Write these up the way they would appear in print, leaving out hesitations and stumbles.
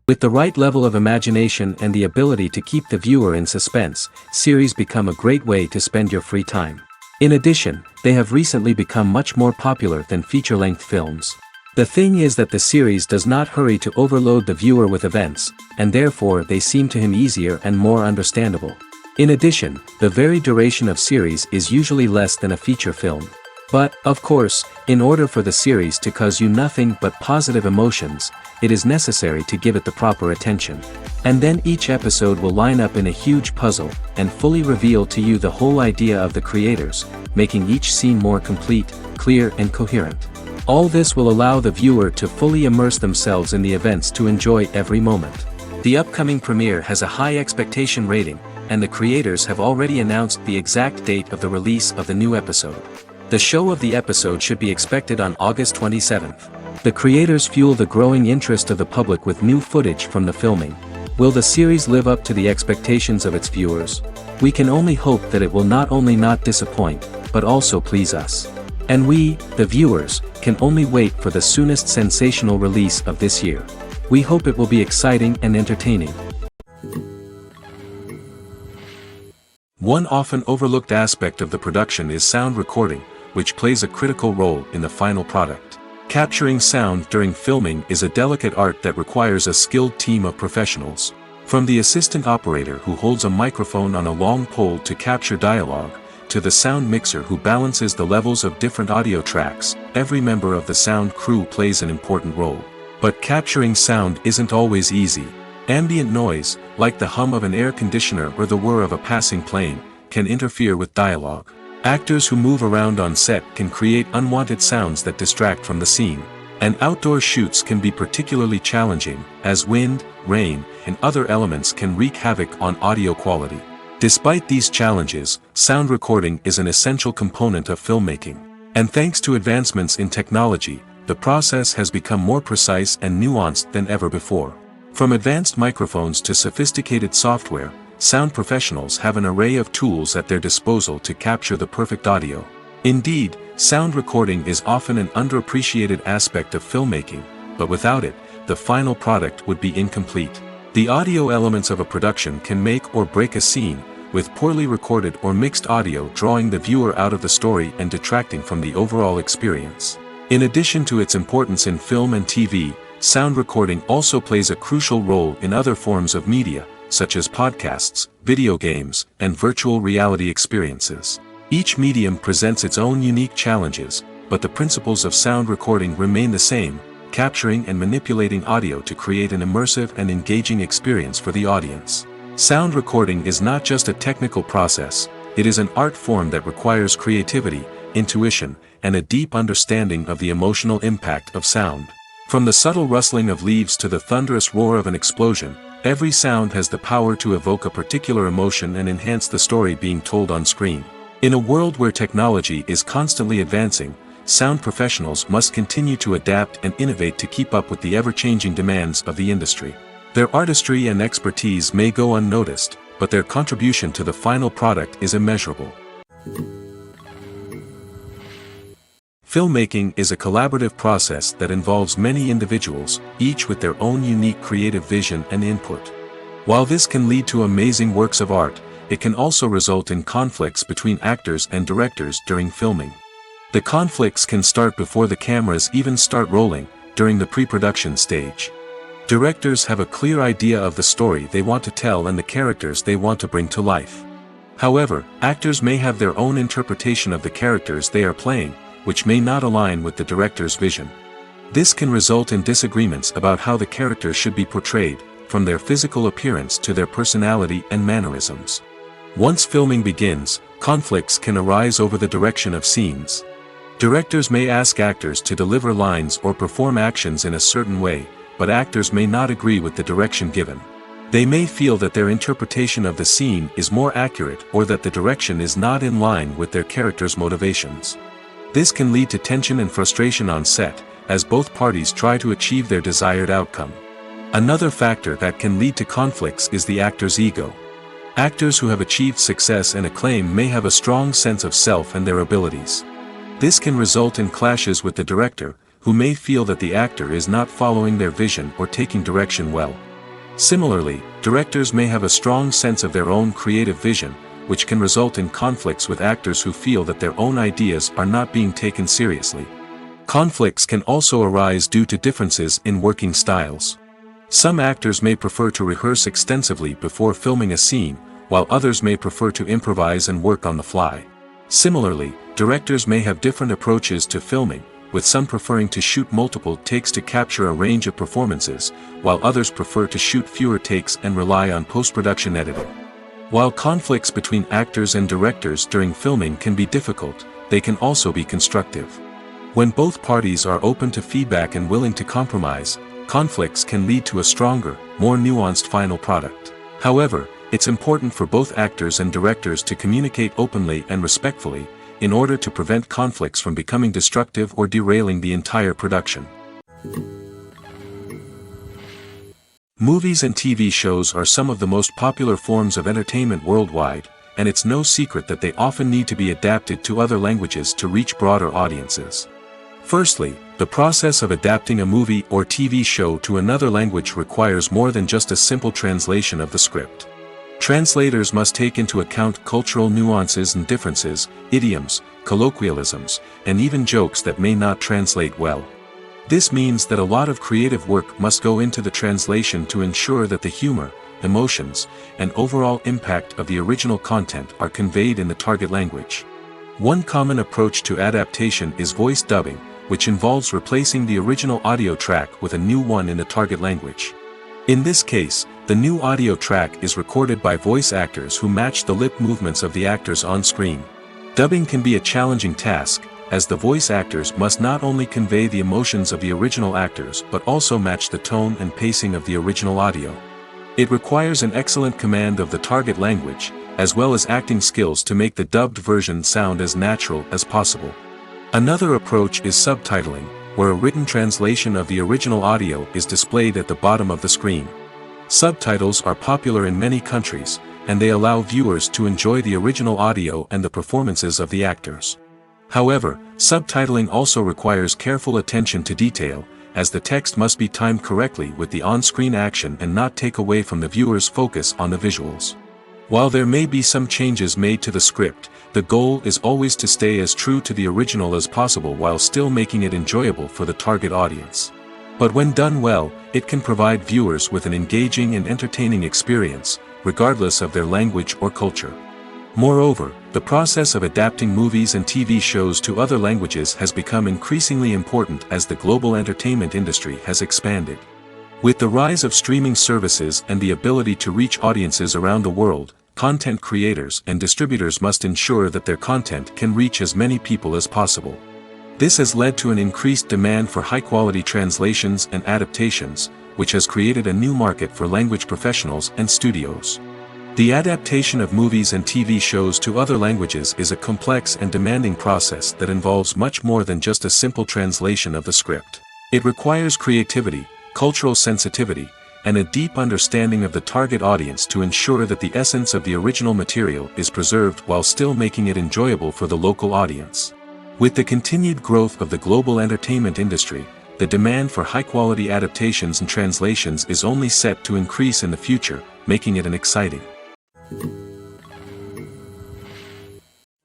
With the right level of imagination and the ability to keep the viewer in suspense, series become a great way to spend your free time. In addition, they have recently become much more popular than feature-length films. The thing is that the series does not hurry to overload the viewer with events, and therefore they seem to him easier and more understandable. In addition, the very duration of series is usually less than a feature film. But, of course, in order for the series to cause you nothing but positive emotions, it is necessary to give it the proper attention. And then each episode will line up in a huge puzzle, and fully reveal to you the whole idea of the creators, making each scene more complete, clear and coherent. All this will allow the viewer to fully immerse themselves in the events to enjoy every moment. The upcoming premiere has a high expectation rating, and the creators have already announced the exact date of the release of the new episode. The show of the episode should be expected on August 27th. The creators fuel the growing interest of the public with new footage from the filming. Will the series live up to the expectations of its viewers? We can only hope that it will not only not disappoint, but also please us. And we, the viewers, can only wait for the soonest sensational release of this year. We hope it will be exciting and entertaining. One often overlooked aspect of the production is sound recording, which plays a critical role in the final product. Capturing sound during filming is a delicate art that requires a skilled team of professionals. From the assistant operator who holds a microphone on a long pole to capture dialogue, to the sound mixer who balances the levels of different audio tracks, every member of the sound crew plays an important role. But capturing sound isn't always easy. Ambient noise, like the hum of an air conditioner or the whir of a passing plane, can interfere with dialogue. Actors who move around on set can create unwanted sounds that distract from the scene. And outdoor shoots can be particularly challenging, as wind, rain, and other elements can wreak havoc on audio quality. Despite these challenges, sound recording is an essential component of filmmaking. And thanks to advancements in technology, the process has become more precise and nuanced than ever before. From advanced microphones to sophisticated software, sound professionals have an array of tools at their disposal to capture the perfect audio. Indeed, sound recording is often an underappreciated aspect of filmmaking, but without it, the final product would be incomplete. The audio elements of a production can make or break a scene, with poorly recorded or mixed audio drawing the viewer out of the story and detracting from the overall experience. In addition to its importance in film and TV, sound recording also plays a crucial role in other forms of media, such as podcasts, video games, and virtual reality experiences. Each medium presents its own unique challenges, but the principles of sound recording remain the same, capturing and manipulating audio to create an immersive and engaging experience for the audience. Sound recording is not just a technical process, it is an art form that requires creativity, intuition, and a deep understanding of the emotional impact of sound. From the subtle rustling of leaves to the thunderous roar of an explosion, every sound has the power to evoke a particular emotion and enhance the story being told on screen. In a world where technology is constantly advancing, sound professionals must continue to adapt and innovate to keep up with the ever-changing demands of the industry. Their artistry and expertise may go unnoticed, but their contribution to the final product is immeasurable. Filmmaking is a collaborative process that involves many individuals, each with their own unique creative vision and input. While this can lead to amazing works of art, it can also result in conflicts between actors and directors during filming. The conflicts can start before the cameras even start rolling, during the pre-production stage. Directors have a clear idea of the story they want to tell and the characters they want to bring to life. However, actors may have their own interpretation of the characters they are playing, which may not align with the director's vision. This can result in disagreements about how the characters should be portrayed, from their physical appearance to their personality and mannerisms. Once filming begins, conflicts can arise over the direction of scenes. Directors may ask actors to deliver lines or perform actions in a certain way, but actors may not agree with the direction given. They may feel that their interpretation of the scene is more accurate or that the direction is not in line with their character's motivations. This can lead to tension and frustration on set, as both parties try to achieve their desired outcome. Another factor that can lead to conflicts is the actor's ego. Actors who have achieved success and acclaim may have a strong sense of self and their abilities. This can result in clashes with the director, who may feel that the actor is not following their vision or taking direction well. Similarly, directors may have a strong sense of their own creative vision, which can result in conflicts with actors who feel that their own ideas are not being taken seriously. Conflicts can also arise due to differences in working styles. Some actors may prefer to rehearse extensively before filming a scene, while others may prefer to improvise and work on the fly. Similarly, directors may have different approaches to filming, with some preferring to shoot multiple takes to capture a range of performances, while others prefer to shoot fewer takes and rely on post-production editing. While conflicts between actors and directors during filming can be difficult, they can also be constructive. When both parties are open to feedback and willing to compromise, conflicts can lead to a stronger, more nuanced final product. However, it's important for both actors and directors to communicate openly and respectfully, in order to prevent conflicts from becoming destructive or derailing the entire production. Movies and TV shows are some of the most popular forms of entertainment worldwide, and it's no secret that they often need to be adapted to other languages to reach broader audiences. Firstly, the process of adapting a movie or TV show to another language requires more than just a simple translation of the script. Translators must take into account cultural nuances and differences, idioms, colloquialisms, and even jokes that may not translate well. This means that a lot of creative work must go into the translation to ensure that the humor, emotions, and overall impact of the original content are conveyed in the target language. One common approach to adaptation is voice dubbing, which involves replacing the original audio track with a new one in the target language. In this case, the new audio track is recorded by voice actors who match the lip movements of the actors on screen. Dubbing can be a challenging task, as the voice actors must not only convey the emotions of the original actors but also match the tone and pacing of the original audio. It requires an excellent command of the target language, as well as acting skills to make the dubbed version sound as natural as possible. Another approach is subtitling, where a written translation of the original audio is displayed at the bottom of the screen. Subtitles are popular in many countries, and they allow viewers to enjoy the original audio and the performances of the actors. However, subtitling also requires careful attention to detail, as the text must be timed correctly with the on-screen action and not take away from the viewer's focus on the visuals. While there may be some changes made to the script, the goal is always to stay as true to the original as possible while still making it enjoyable for the target audience. But when done well, it can provide viewers with an engaging and entertaining experience, regardless of their language or culture. Moreover, the process of adapting movies and TV shows to other languages has become increasingly important as the global entertainment industry has expanded. With the rise of streaming services and the ability to reach audiences around the world, content creators and distributors must ensure that their content can reach as many people as possible. This has led to an increased demand for high-quality translations and adaptations, which has created a new market for language professionals and studios. The adaptation of movies and TV shows to other languages is a complex and demanding process that involves much more than just a simple translation of the script. It requires creativity, cultural sensitivity, and a deep understanding of the target audience to ensure that the essence of the original material is preserved while still making it enjoyable for the local audience. With the continued growth of the global entertainment industry, the demand for high-quality adaptations and translations is only set to increase in the future, making it an exciting.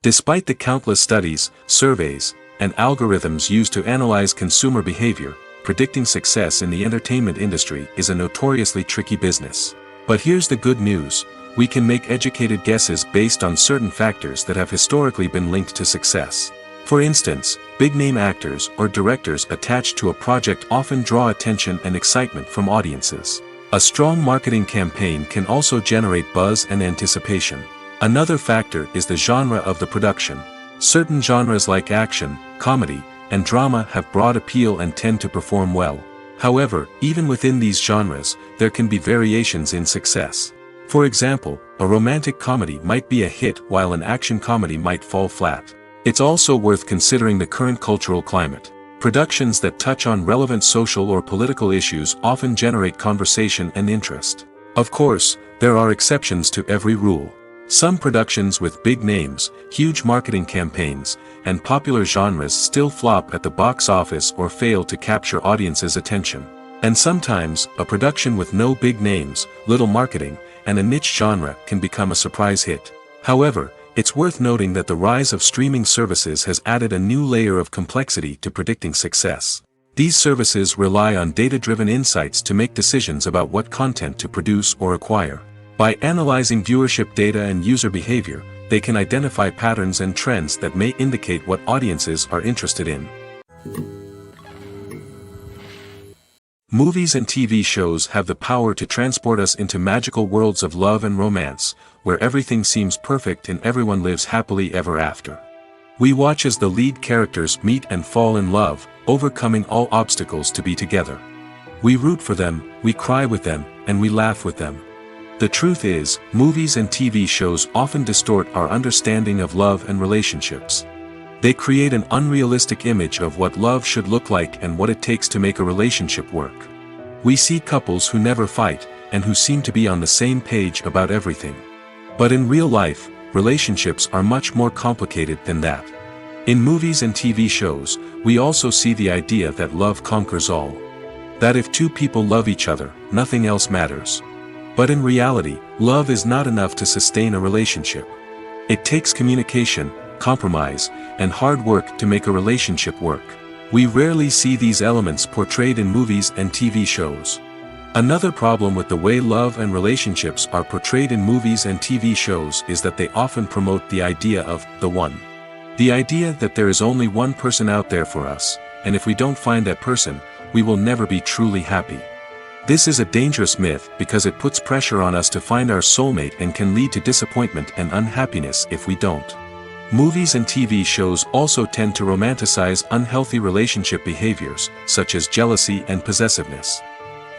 Despite the countless studies, surveys, and algorithms used to analyze consumer behavior, predicting success in the entertainment industry is a notoriously tricky business. But here's the good news: we can make educated guesses based on certain factors that have historically been linked to success. For instance, big-name actors or directors attached to a project often draw attention and excitement from audiences. A strong marketing campaign can also generate buzz and anticipation. Another factor is the genre of the production. Certain genres like action, comedy, and drama have broad appeal and tend to perform well. However, even within these genres, there can be variations in success. For example, a romantic comedy might be a hit while an action comedy might fall flat. It's also worth considering the current cultural climate. Productions that touch on relevant social or political issues often generate conversation and interest. Of course, there are exceptions to every rule. Some productions with big names, huge marketing campaigns, and popular genres still flop at the box office or fail to capture audiences' attention. And sometimes, a production with no big names, little marketing, and a niche genre can become a surprise hit. However, it's worth noting that the rise of streaming services has added a new layer of complexity to predicting success. These services rely on data-driven insights to make decisions about what content to produce or acquire. By analyzing viewership data and user behavior, they can identify patterns and trends that may indicate what audiences are interested in. Movies and TV shows have the power to transport us into magical worlds of love and romance, where everything seems perfect and everyone lives happily ever after. We watch as the lead characters meet and fall in love, overcoming all obstacles to be together. We root for them, we cry with them, and we laugh with them. The truth is, movies and TV shows often distort our understanding of love and relationships. They create an unrealistic image of what love should look like and what it takes to make a relationship work. We see couples who never fight, and who seem to be on the same page about everything. But in real life, relationships are much more complicated than that. In movies and TV shows, we also see the idea that love conquers all. That if two people love each other, nothing else matters. But in reality, love is not enough to sustain a relationship. It takes communication, compromise, and hard work to make a relationship work. We rarely see these elements portrayed in movies and TV shows. Another problem with the way love and relationships are portrayed in movies and TV shows is that they often promote the idea of the one. The idea that there is only one person out there for us, and if we don't find that person, we will never be truly happy. This is a dangerous myth because it puts pressure on us to find our soulmate and can lead to disappointment and unhappiness if we don't. Movies and TV shows also tend to romanticize unhealthy relationship behaviors, such as jealousy and possessiveness.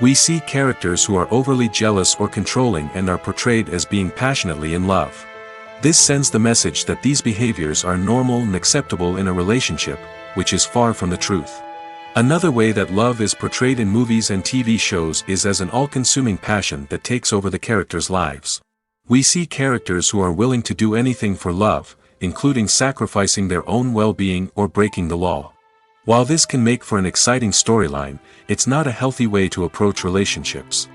We see characters who are overly jealous or controlling and are portrayed as being passionately in love. This sends the message that these behaviors are normal and acceptable in a relationship, which is far from the truth. Another way that love is portrayed in movies and TV shows is as an all-consuming passion that takes over the characters' lives. We see characters who are willing to do anything for love, including sacrificing their own well-being or breaking the law. While this can make for an exciting storyline, it's not a healthy way to approach relationships.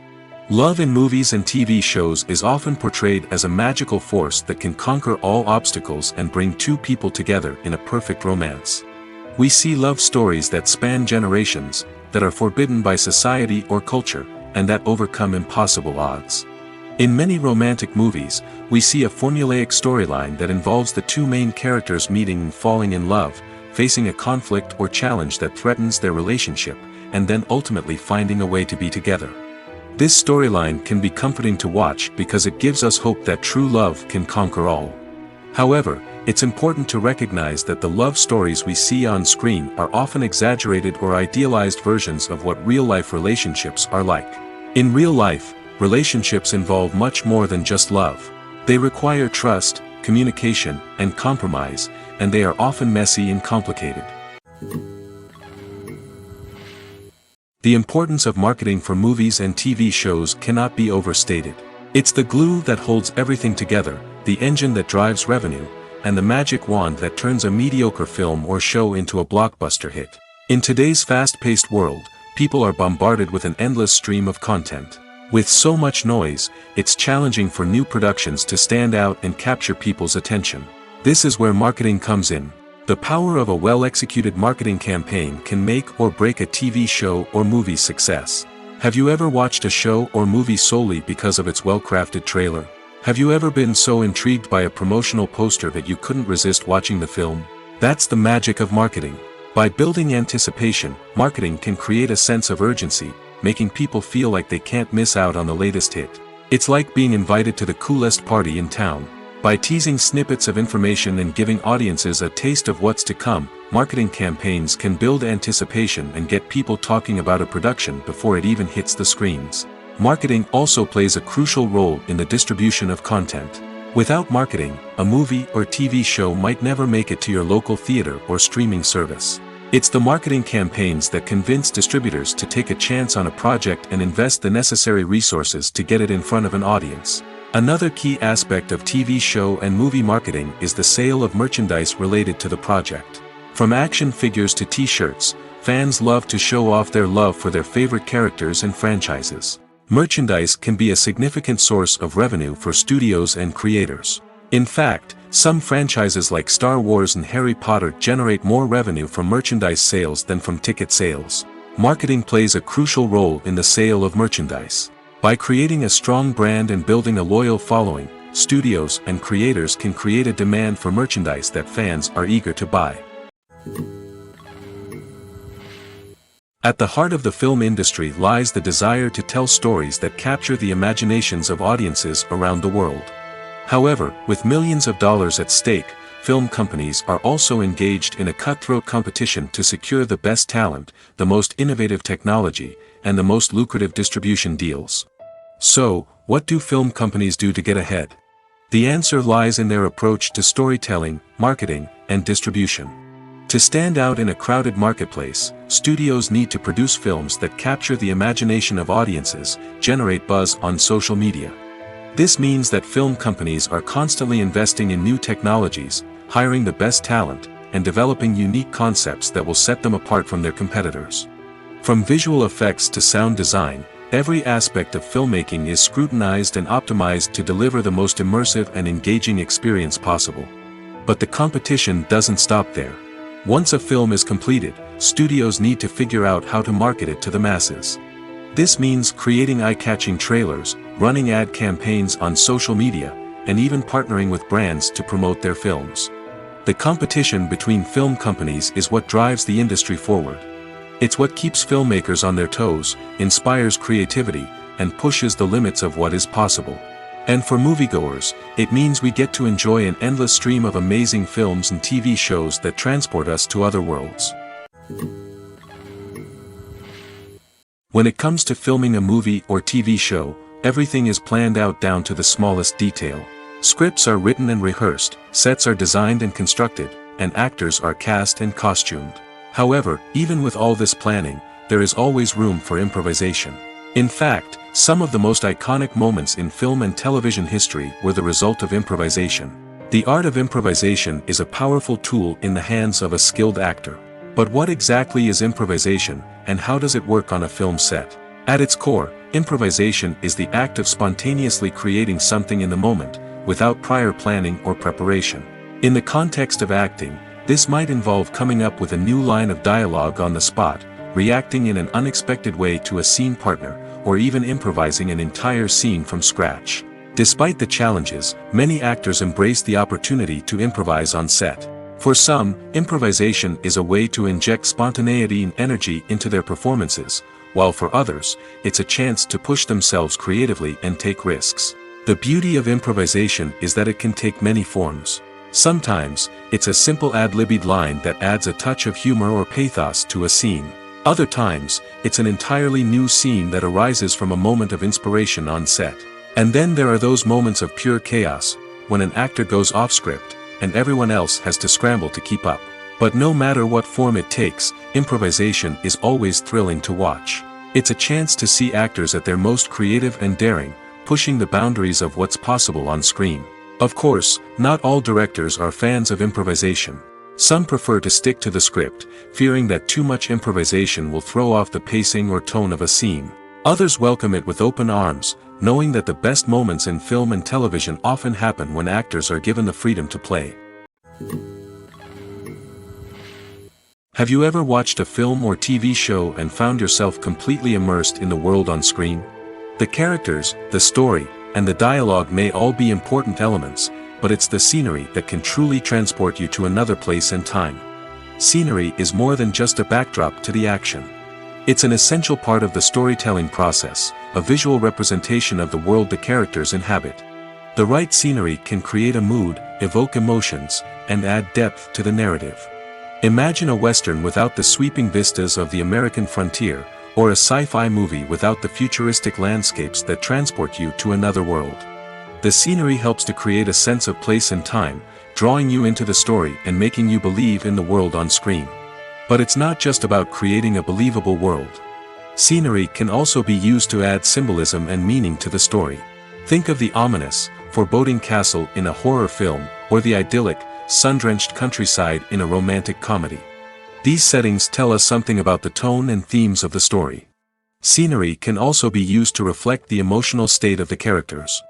Love in movies and TV shows is often portrayed as a magical force that can conquer all obstacles and bring two people together in a perfect romance. We see love stories that span generations, that are forbidden by society or culture, and that overcome impossible odds. In many romantic movies, we see a formulaic storyline that involves the two main characters meeting and falling in love, facing a conflict or challenge that threatens their relationship, and then ultimately finding a way to be together. This storyline can be comforting to watch because it gives us hope that true love can conquer all. However, it's important to recognize that the love stories we see on screen are often exaggerated or idealized versions of what real-life relationships are like. In real life, relationships involve much more than just love. They require trust, communication, and compromise, and they are often messy and complicated. The importance of marketing for movies and TV shows cannot be overstated. It's the glue that holds everything together, the engine that drives revenue, and the magic wand that turns a mediocre film or show into a blockbuster hit. In today's fast-paced world, people are bombarded with an endless stream of content. With so much noise, it's challenging for new productions to stand out and capture people's attention. This is where marketing comes in. The power of a well-executed marketing campaign can make or break a TV show or movie's success. Have you ever watched a show or movie solely because of its well-crafted trailer? Have you ever been so intrigued by a promotional poster that you couldn't resist watching the film? That's the magic of marketing. By building anticipation, marketing can create a sense of urgency, making people feel like they can't miss out on the latest hit. It's like being invited to the coolest party in town. By teasing snippets of information and giving audiences a taste of what's to come, marketing campaigns can build anticipation and get people talking about a production before it even hits the screens. Marketing also plays a crucial role in the distribution of content. Without marketing, a movie or TV show might never make it to your local theater or streaming service. It's the marketing campaigns that convince distributors to take a chance on a project and invest the necessary resources to get it in front of an audience. Another key aspect of TV show and movie marketing is the sale of merchandise related to the project. From action figures to t-shirts, fans love to show off their love for their favorite characters and franchises. Merchandise can be a significant source of revenue for studios and creators. In fact, some franchises like Star Wars and Harry Potter generate more revenue from merchandise sales than from ticket sales. Marketing plays a crucial role in the sale of merchandise. By creating a strong brand and building a loyal following, studios and creators can create a demand for merchandise that fans are eager to buy. At the heart of the film industry lies the desire to tell stories that capture the imaginations of audiences around the world. However, with millions of dollars at stake, film companies are also engaged in a cutthroat competition to secure the best talent, the most innovative technology, and the most lucrative distribution deals. So, what do film companies do to get ahead? The answer lies in their approach to storytelling, marketing, and distribution. To stand out in a crowded marketplace, studios need to produce films that capture the imagination of audiences, generate buzz on social media. This means that film companies are constantly investing in new technologies, hiring the best talent, and developing unique concepts that will set them apart from their competitors. From visual effects to sound design, every aspect of filmmaking is scrutinized and optimized to deliver the most immersive and engaging experience possible. But the competition doesn't stop there. Once a film is completed, studios need to figure out how to market it to the masses. This means creating eye-catching trailers, running ad campaigns on social media, and even partnering with brands to promote their films. The competition between film companies is what drives the industry forward. It's what keeps filmmakers on their toes, inspires creativity, and pushes the limits of what is possible. And for moviegoers, it means we get to enjoy an endless stream of amazing films and TV shows that transport us to other worlds. When it comes to filming a movie or TV show, everything is planned out down to the smallest detail. Scripts are written and rehearsed, sets are designed and constructed, and actors are cast and costumed. However, even with all this planning, there is always room for improvisation. In fact, some of the most iconic moments in film and television history were the result of improvisation. The art of improvisation is a powerful tool in the hands of a skilled actor. But what exactly is improvisation, and how does it work on a film set? At its core, improvisation is the act of spontaneously creating something in the moment, without prior planning or preparation. In the context of acting, this might involve coming up with a new line of dialogue on the spot, reacting in an unexpected way to a scene partner, or even improvising an entire scene from scratch. Despite the challenges, many actors embrace the opportunity to improvise on set. For some, improvisation is a way to inject spontaneity and energy into their performances, while for others, it's a chance to push themselves creatively and take risks. The beauty of improvisation is that it can take many forms. Sometimes, it's a simple ad-libbed line that adds a touch of humor or pathos to a scene. Other times, it's an entirely new scene that arises from a moment of inspiration on set. And then there are those moments of pure chaos, when an actor goes off script, and everyone else has to scramble to keep up. But no matter what form it takes, improvisation is always thrilling to watch. It's a chance to see actors at their most creative and daring, pushing the boundaries of what's possible on screen. Of course, not all directors are fans of improvisation. Some prefer to stick to the script, fearing that too much improvisation will throw off the pacing or tone of a scene. Others welcome it with open arms, knowing that the best moments in film and television often happen when actors are given the freedom to play. Have you ever watched a film or TV show and found yourself completely immersed in the world on screen? The characters, the story, and the dialogue may all be important elements, but it's the scenery that can truly transport you to another place and time. Scenery is more than just a backdrop to the action. It's an essential part of the storytelling process, a visual representation of the world the characters inhabit. The right scenery can create a mood, evoke emotions, and add depth to the narrative. Imagine a Western without the sweeping vistas of the American frontier, or a sci-fi movie without the futuristic landscapes that transport you to another world. The scenery helps to create a sense of place and time, drawing you into the story and making you believe in the world on screen. But it's not just about creating a believable world. Scenery can also be used to add symbolism and meaning to the story. Think of the ominous, foreboding castle in a horror film, or the idyllic, sun-drenched countryside in a romantic comedy. These settings tell us something about the tone and themes of the story. Scenery can also be used to reflect the emotional state of the characters.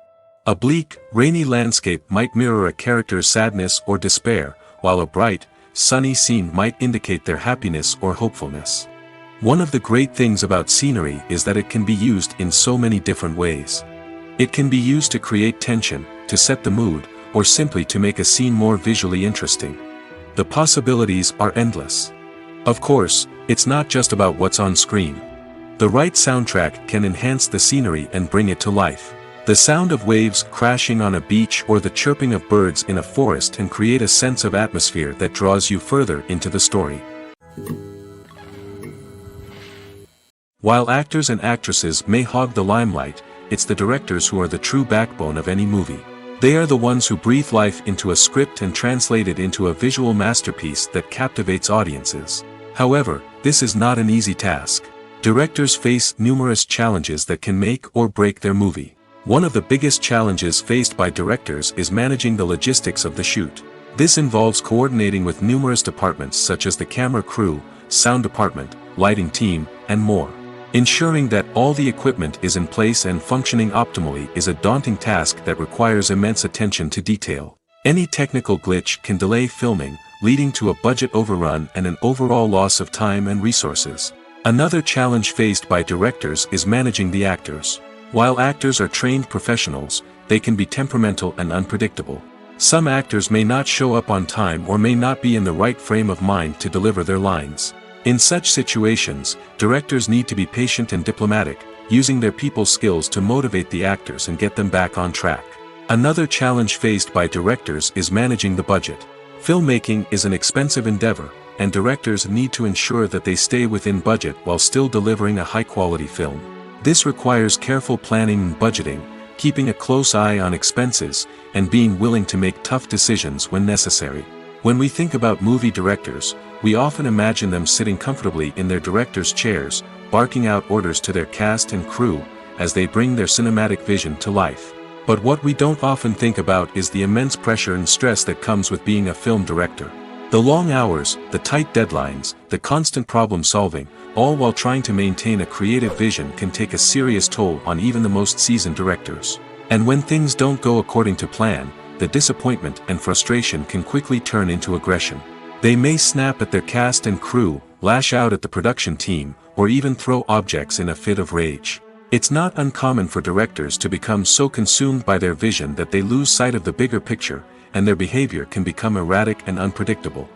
A bleak, rainy landscape might mirror a character's sadness or despair, while a bright, sunny scene might indicate their happiness or hopefulness. One of the great things about scenery is that it can be used in so many different ways. It can be used to create tension, to set the mood, or simply to make a scene more visually interesting. The possibilities are endless. Of course, it's not just about what's on screen. The right soundtrack can enhance the scenery and bring it to life. The sound of waves crashing on a beach or the chirping of birds in a forest can create a sense of atmosphere that draws you further into the story. While actors and actresses may hog the limelight, it's the directors who are the true backbone of any movie. They are the ones who breathe life into a script and translate it into a visual masterpiece that captivates audiences. However, this is not an easy task. Directors face numerous challenges that can make or break their movie. One of the biggest challenges faced by directors is managing the logistics of the shoot. This involves coordinating with numerous departments such as the camera crew, sound department, lighting team, and more. Ensuring that all the equipment is in place and functioning optimally is a daunting task that requires immense attention to detail. Any technical glitch can delay filming, leading to a budget overrun and an overall loss of time and resources. Another challenge faced by directors is managing the actors. While actors are trained professionals, they can be temperamental and unpredictable. Some actors may not show up on time or may not be in the right frame of mind to deliver their lines. In such situations, directors need to be patient and diplomatic, using their people skills to motivate the actors and get them back on track. Another challenge faced by directors is managing the budget. Filmmaking is an expensive endeavor, and directors need to ensure that they stay within budget while still delivering a high-quality film. This requires careful planning and budgeting, keeping a close eye on expenses, and being willing to make tough decisions when necessary. When we think about movie directors, we often imagine them sitting comfortably in their director's chairs, barking out orders to their cast and crew, as they bring their cinematic vision to life. But what we don't often think about is the immense pressure and stress that comes with being a film director. The long hours, the tight deadlines, the constant problem solving, all while trying to maintain a creative vision can take a serious toll on even the most seasoned directors. And when things don't go according to plan, the disappointment and frustration can quickly turn into aggression. They may snap at their cast and crew, lash out at the production team, or even throw objects in a fit of rage. It's not uncommon for directors to become so consumed by their vision that they lose sight of the bigger picture, and their behavior can become erratic and unpredictable.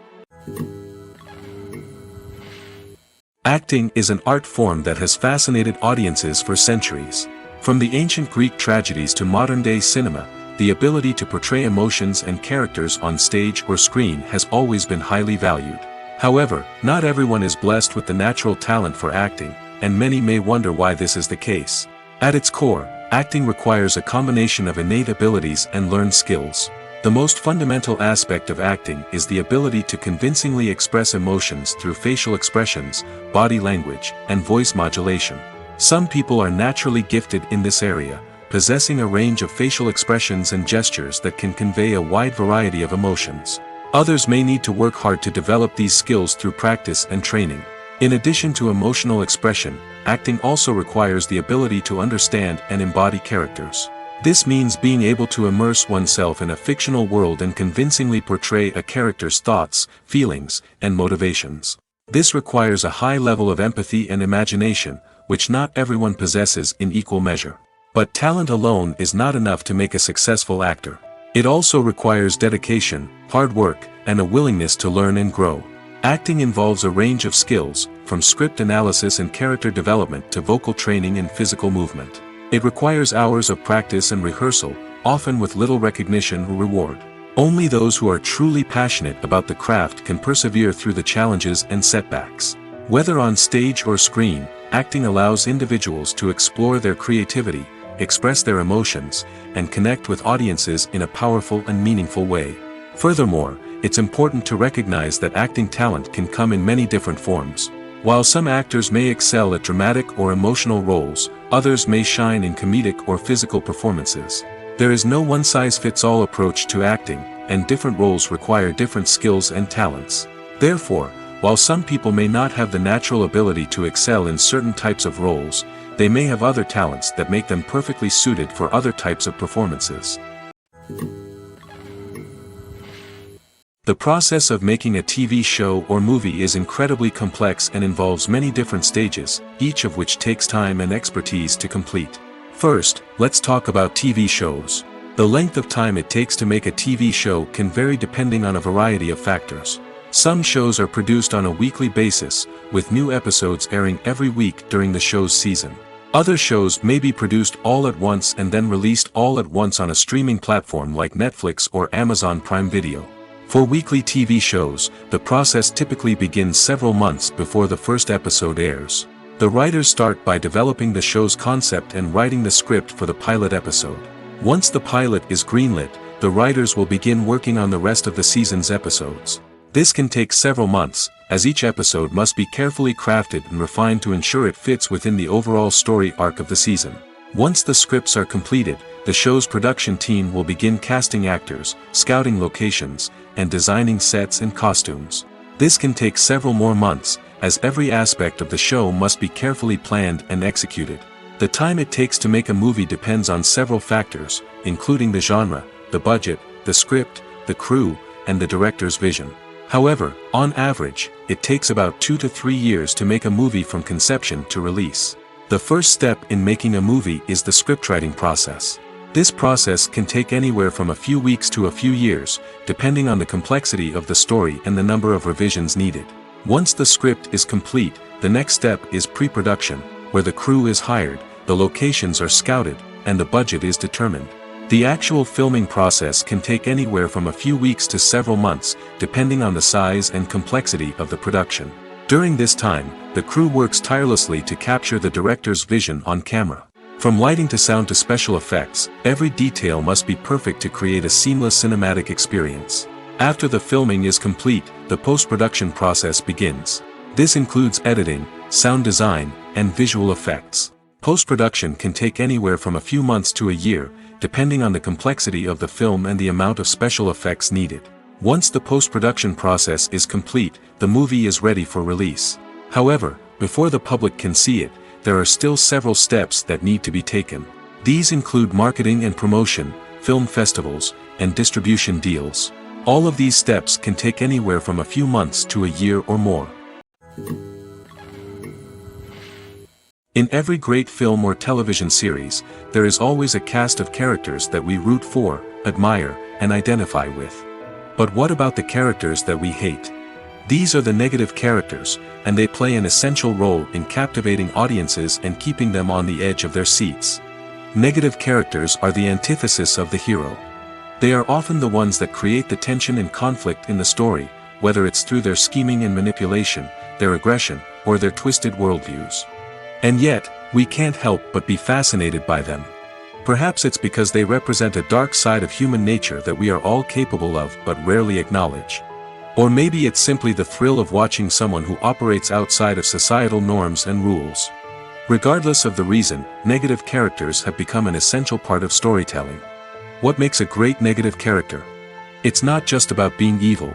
Acting is an art form that has fascinated audiences for centuries. From the ancient Greek tragedies to modern-day cinema, the ability to portray emotions and characters on stage or screen has always been highly valued. However, not everyone is blessed with the natural talent for acting, and many may wonder why this is the case. At its core, acting requires a combination of innate abilities and learned skills. The most fundamental aspect of acting is the ability to convincingly express emotions through facial expressions, body language, and voice modulation. Some people are naturally gifted in this area, possessing a range of facial expressions and gestures that can convey a wide variety of emotions. Others may need to work hard to develop these skills through practice and training. In addition to emotional expression, acting also requires the ability to understand and embody characters. This means being able to immerse oneself in a fictional world and convincingly portray a character's thoughts, feelings, and motivations. This requires a high level of empathy and imagination, which not everyone possesses in equal measure. But talent alone is not enough to make a successful actor. It also requires dedication, hard work, and a willingness to learn and grow. Acting involves a range of skills, from script analysis and character development to vocal training and physical movement. It requires hours of practice and rehearsal, often with little recognition or reward. Only those who are truly passionate about the craft can persevere through the challenges and setbacks. Whether on stage or screen, acting allows individuals to explore their creativity, express their emotions, and connect with audiences in a powerful and meaningful way. Furthermore, it's important to recognize that acting talent can come in many different forms. While some actors may excel at dramatic or emotional roles, others may shine in comedic or physical performances. There is no one-size-fits-all approach to acting, and different roles require different skills and talents. Therefore, While some people may not have the natural ability to excel in certain types of roles, they may have other talents that make them perfectly suited for other types of performances. The process of making a TV show or movie is incredibly complex and involves many different stages, each of which takes time and expertise to complete. First, let's talk about TV shows. The length of time it takes to make a TV show can vary depending on a variety of factors. Some shows are produced on a weekly basis, with new episodes airing every week during the show's season. Other shows may be produced all at once and then released all at once on a streaming platform like Netflix or Amazon Prime Video. For weekly TV shows, the process typically begins several months before the first episode airs. The writers start by developing the show's concept and writing the script for the pilot episode. Once the pilot is greenlit, the writers will begin working on the rest of the season's episodes. This can take several months, as each episode must be carefully crafted and refined to ensure it fits within the overall story arc of the season. Once the scripts are completed, the show's production team will begin casting actors, scouting locations, and designing sets and costumes. This can take several more months, as every aspect of the show must be carefully planned and executed. The time it takes to make a movie depends on several factors, including the genre, the budget, the script, the crew, and the director's vision. However, on average, it takes about 2 to 3 years to make a movie from conception to release. The first step in making a movie is the scriptwriting process. This process can take anywhere from a few weeks to a few years, depending on the complexity of the story and the number of revisions needed. Once the script is complete, the next step is pre-production, where the crew is hired, the locations are scouted, and the budget is determined. The actual filming process can take anywhere from a few weeks to several months, depending on the size and complexity of the production. During this time, the crew works tirelessly to capture the director's vision on camera. From lighting to sound to special effects, every detail must be perfect to create a seamless cinematic experience. After the filming is complete, the post-production process begins. This includes editing, sound design, and visual effects. Post-production can take anywhere from a few months to a year, depending on the complexity of the film and the amount of special effects needed. Once the post-production process is complete, the movie is ready for release. However, before the public can see it, there are still several steps that need to be taken. These include marketing and promotion, film festivals, and distribution deals. All of these steps can take anywhere from a few months to a year or more. In every great film or television series, there is always a cast of characters that we root for, admire, and identify with. But what about the characters that we hate? These are the negative characters, and they play an essential role in captivating audiences and keeping them on the edge of their seats. Negative characters are the antithesis of the hero. They are often the ones that create the tension and conflict in the story, whether it's through their scheming and manipulation, their aggression, or their twisted worldviews. And yet, we can't help but be fascinated by them. Perhaps it's because they represent a dark side of human nature that we are all capable of but rarely acknowledge. Or maybe it's simply the thrill of watching someone who operates outside of societal norms and rules. Regardless of the reason, negative characters have become an essential part of storytelling. What makes a great negative character? It's not just about being evil.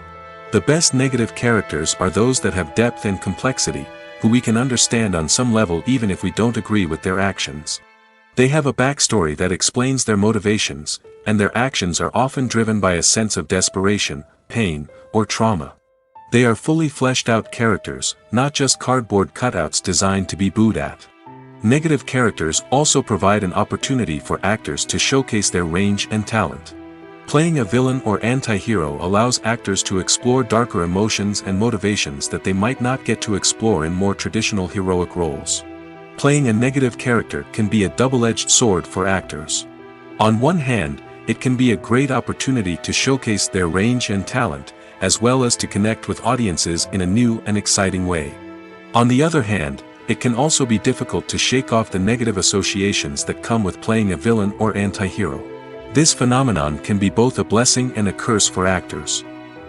The best negative characters are those that have depth and complexity, who we can understand on some level even if we don't agree with their actions. They have a backstory that explains their motivations, and their actions are often driven by a sense of desperation, pain, or trauma. They are fully fleshed out characters, not just cardboard cutouts designed to be booed at. Negative characters also provide an opportunity for actors to showcase their range and talent. Playing a villain or anti-hero allows actors to explore darker emotions and motivations that they might not get to explore in more traditional heroic roles. Playing a negative character can be a double-edged sword for actors. On one hand, it can be a great opportunity to showcase their range and talent, as well as to connect with audiences in a new and exciting way. On the other hand, it can also be difficult to shake off the negative associations that come with playing a villain or anti-hero. This phenomenon can be both a blessing and a curse for actors.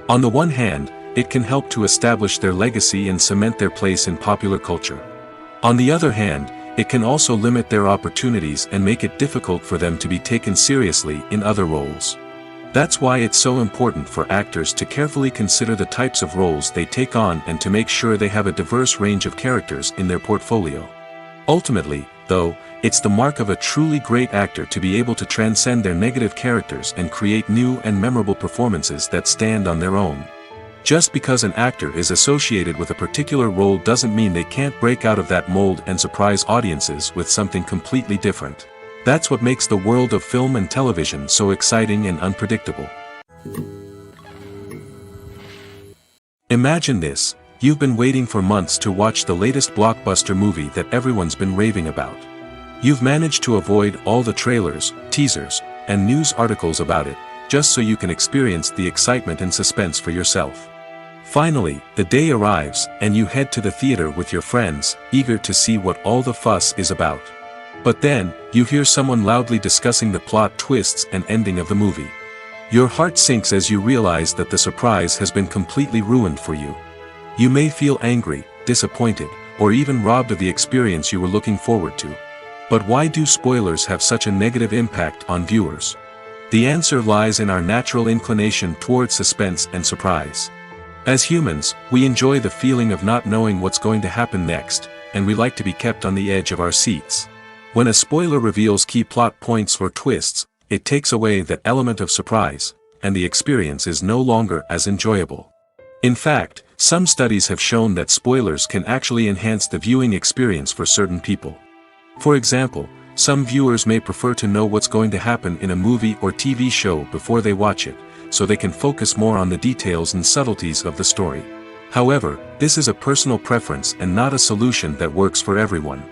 On the one hand, it can help to establish their legacy and cement their place in popular culture. On the other hand, it can also limit their opportunities and make it difficult for them to be taken seriously in other roles. That's why it's so important for actors to carefully consider the types of roles they take on and to make sure they have a diverse range of characters in their portfolio. Ultimately, though, it's the mark of a truly great actor to be able to transcend their negative characters and create new and memorable performances that stand on their own. Just because an actor is associated with a particular role doesn't mean they can't break out of that mold and surprise audiences with something completely different. That's what makes the world of film and television so exciting and unpredictable. Imagine this: you've been waiting for months to watch the latest blockbuster movie that everyone's been raving about. You've managed to avoid all the trailers, teasers, and news articles about it, just so you can experience the excitement and suspense for yourself. Finally, the day arrives, and you head to the theater with your friends, eager to see what all the fuss is about. But then, you hear someone loudly discussing the plot twists and ending of the movie. Your heart sinks as you realize that the surprise has been completely ruined for you. You may feel angry, disappointed, or even robbed of the experience you were looking forward to. But why do spoilers have such a negative impact on viewers? The answer lies in our natural inclination toward suspense and surprise. As humans, we enjoy the feeling of not knowing what's going to happen next, and we like to be kept on the edge of our seats. When a spoiler reveals key plot points or twists, it takes away that element of surprise, and the experience is no longer as enjoyable. In fact, some studies have shown that spoilers can actually enhance the viewing experience for certain people. For example, some viewers may prefer to know what's going to happen in a movie or TV show before they watch it, so they can focus more on the details and subtleties of the story. However, this is a personal preference and not a solution that works for everyone.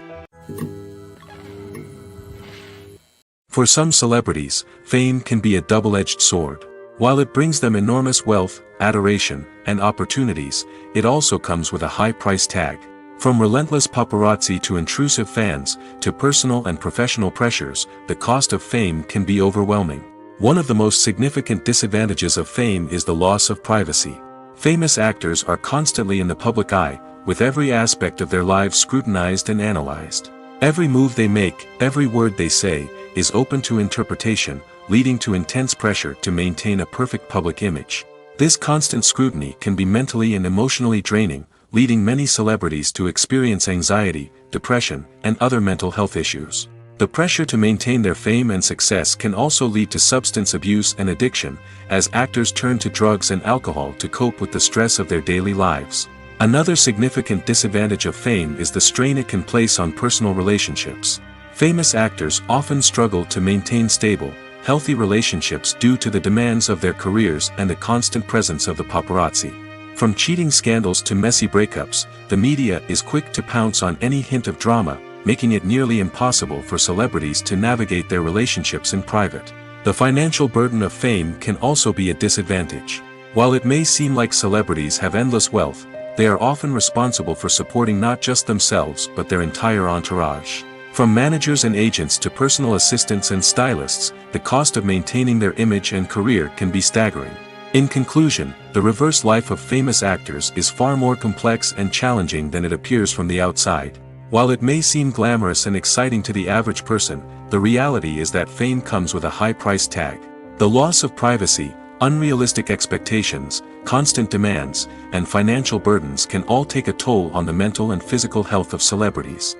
For some celebrities, fame can be a double-edged sword. While it brings them enormous wealth, adoration, and opportunities, it also comes with a high price tag. From relentless paparazzi to intrusive fans, to personal and professional pressures, the cost of fame can be overwhelming. One of the most significant disadvantages of fame is the loss of privacy. Famous actors are constantly in the public eye, with every aspect of their lives scrutinized and analyzed. Every move they make, every word they say, is open to interpretation, leading to intense pressure to maintain a perfect public image. This constant scrutiny can be mentally and emotionally draining, leading many celebrities to experience anxiety, depression, and other mental health issues. The pressure to maintain their fame and success can also lead to substance abuse and addiction, as actors turn to drugs and alcohol to cope with the stress of their daily lives. Another significant disadvantage of fame is the strain it can place on personal relationships. Famous actors often struggle to maintain stable, healthy relationships due to the demands of their careers and the constant presence of the paparazzi. From cheating scandals to messy breakups, the media is quick to pounce on any hint of drama, making it nearly impossible for celebrities to navigate their relationships in private. The financial burden of fame can also be a disadvantage. While it may seem like celebrities have endless wealth, they are often responsible for supporting not just themselves but their entire entourage. From managers and agents to personal assistants and stylists, the cost of maintaining their image and career can be staggering. In conclusion, the reverse life of famous actors is far more complex and challenging than it appears from the outside. While it may seem glamorous and exciting to the average person, the reality is that fame comes with a high price tag. The loss of privacy, unrealistic expectations, constant demands, and financial burdens can all take a toll on the mental and physical health of celebrities.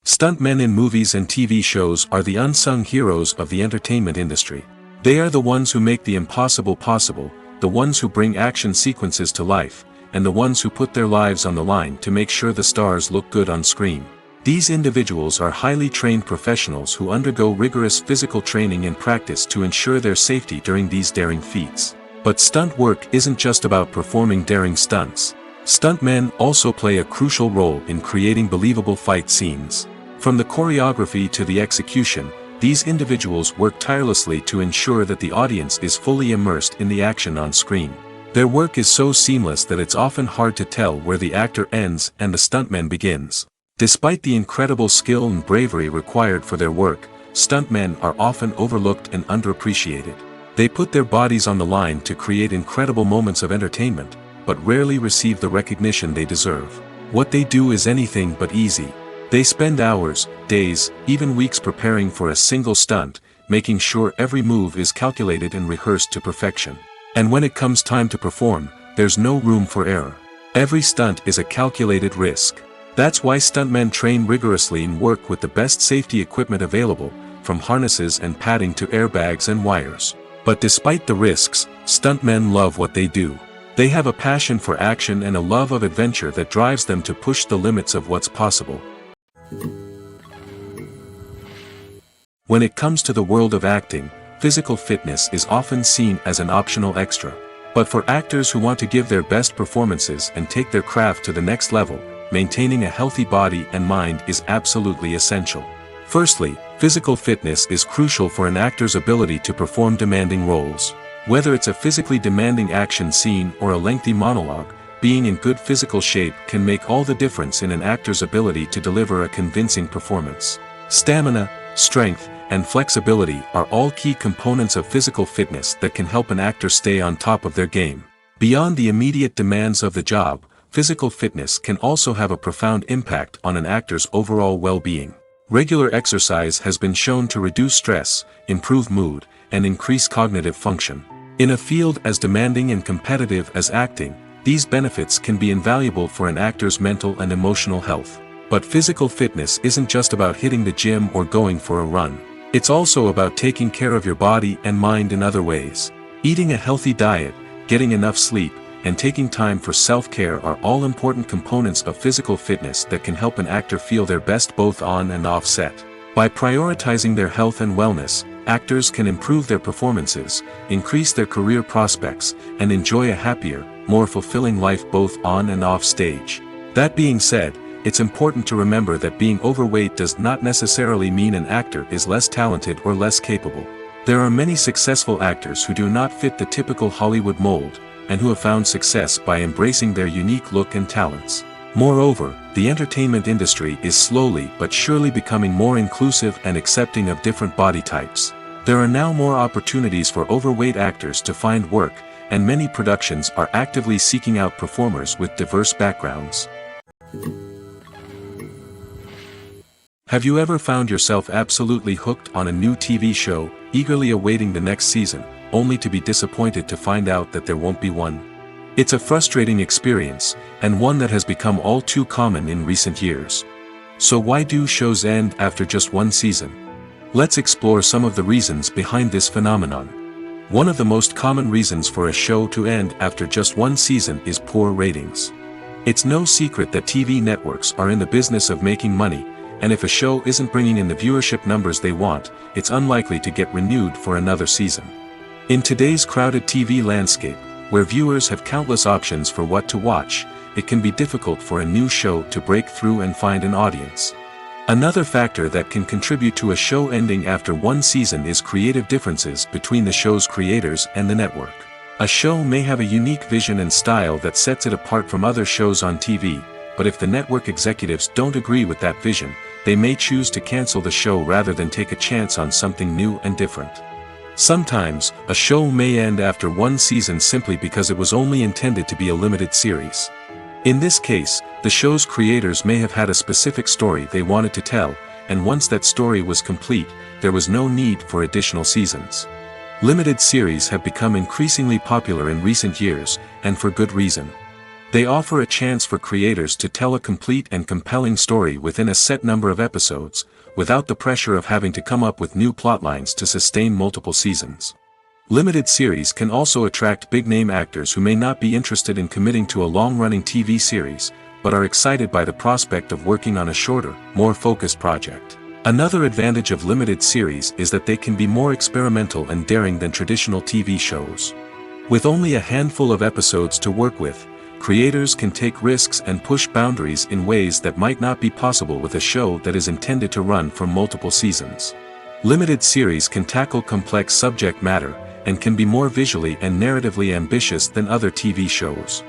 Stuntmen in movies and TV shows are the unsung heroes of the entertainment industry. They are the ones who make the impossible possible, the ones who bring action sequences to life, and the ones who put their lives on the line to make sure the stars look good on screen. These individuals are highly trained professionals who undergo rigorous physical training and practice to ensure their safety during these daring feats. But stunt work isn't just about performing daring stunts. Stuntmen also play a crucial role in creating believable fight scenes. From the choreography to the execution, these individuals work tirelessly to ensure that the audience is fully immersed in the action on screen. Their work is so seamless that it's often hard to tell where the actor ends and the stuntman begins. Despite the incredible skill and bravery required for their work, stuntmen are often overlooked and underappreciated. They put their bodies on the line to create incredible moments of entertainment, but rarely receive the recognition they deserve. What they do is anything but easy. They spend hours, days, even weeks preparing for a single stunt, making sure every move is calculated and rehearsed to perfection. And when it comes time to perform, there's no room for error. Every stunt is a calculated risk. That's why stuntmen train rigorously and work with the best safety equipment available, from harnesses and padding to airbags and wires. But despite the risks, stuntmen love what they do. They have a passion for action and a love of adventure that drives them to push the limits of what's possible. When it comes to the world of acting, physical fitness is often seen as an optional extra. But for actors who want to give their best performances and take their craft to the next level, maintaining a healthy body and mind is absolutely essential. Firstly, physical fitness is crucial for an actor's ability to perform demanding roles. Whether it's a physically demanding action scene or a lengthy monologue, being in good physical shape can make all the difference in an actor's ability to deliver a convincing performance. Stamina, strength, and flexibility are all key components of physical fitness that can help an actor stay on top of their game. Beyond the immediate demands of the job, physical fitness can also have a profound impact on an actor's overall well-being. Regular exercise has been shown to reduce stress, improve mood, and increase cognitive function. In a field as demanding and competitive as acting, these benefits can be invaluable for an actor's mental and emotional health. But physical fitness isn't just about hitting the gym or going for a run. It's also about taking care of your body and mind in other ways. Eating a healthy diet, getting enough sleep, and taking time for self-care are all important components of physical fitness that can help an actor feel their best both on and off set. By prioritizing their health and wellness, actors can improve their performances, increase their career prospects, and enjoy a happier, more fulfilling life both on and off stage. That being said, it's important to remember that being overweight does not necessarily mean an actor is less talented or less capable. There are many successful actors who do not fit the typical Hollywood mold, and who have found success by embracing their unique look and talents. Moreover, the entertainment industry is slowly but surely becoming more inclusive and accepting of different body types. There are now more opportunities for overweight actors to find work, and many productions are actively seeking out performers with diverse backgrounds. Have you ever found yourself absolutely hooked on a new TV show, eagerly awaiting the next season, only to be disappointed to find out that there won't be one? It's a frustrating experience, and one that has become all too common in recent years. So why do shows end after just one season? Let's explore some of the reasons behind this phenomenon. One of the most common reasons for a show to end after just one season is poor ratings. It's no secret that TV networks are in the business of making money, and if a show isn't bringing in the viewership numbers they want, it's unlikely to get renewed for another season. In today's crowded TV landscape, where viewers have countless options for what to watch, it can be difficult for a new show to break through and find an audience. Another factor that can contribute to a show ending after one season is creative differences between the show's creators and the network. A show may have a unique vision and style that sets it apart from other shows on TV, but if the network executives don't agree with that vision, they may choose to cancel the show rather than take a chance on something new and different. Sometimes, a show may end after one season simply because it was only intended to be a limited series. In this case, the show's creators may have had a specific story they wanted to tell, and once that story was complete, there was no need for additional seasons. Limited series have become increasingly popular in recent years, and for good reason. They offer a chance for creators to tell a complete and compelling story within a set number of episodes, without the pressure of having to come up with new plotlines to sustain multiple seasons. Limited series can also attract big-name actors who may not be interested in committing to a long-running TV series, but are excited by the prospect of working on a shorter, more focused project. Another advantage of limited series is that they can be more experimental and daring than traditional TV shows. With only a handful of episodes to work with, creators can take risks and push boundaries in ways that might not be possible with a show that is intended to run for multiple seasons. Limited series can tackle complex subject matter, and can be more visually and narratively ambitious than other TV shows.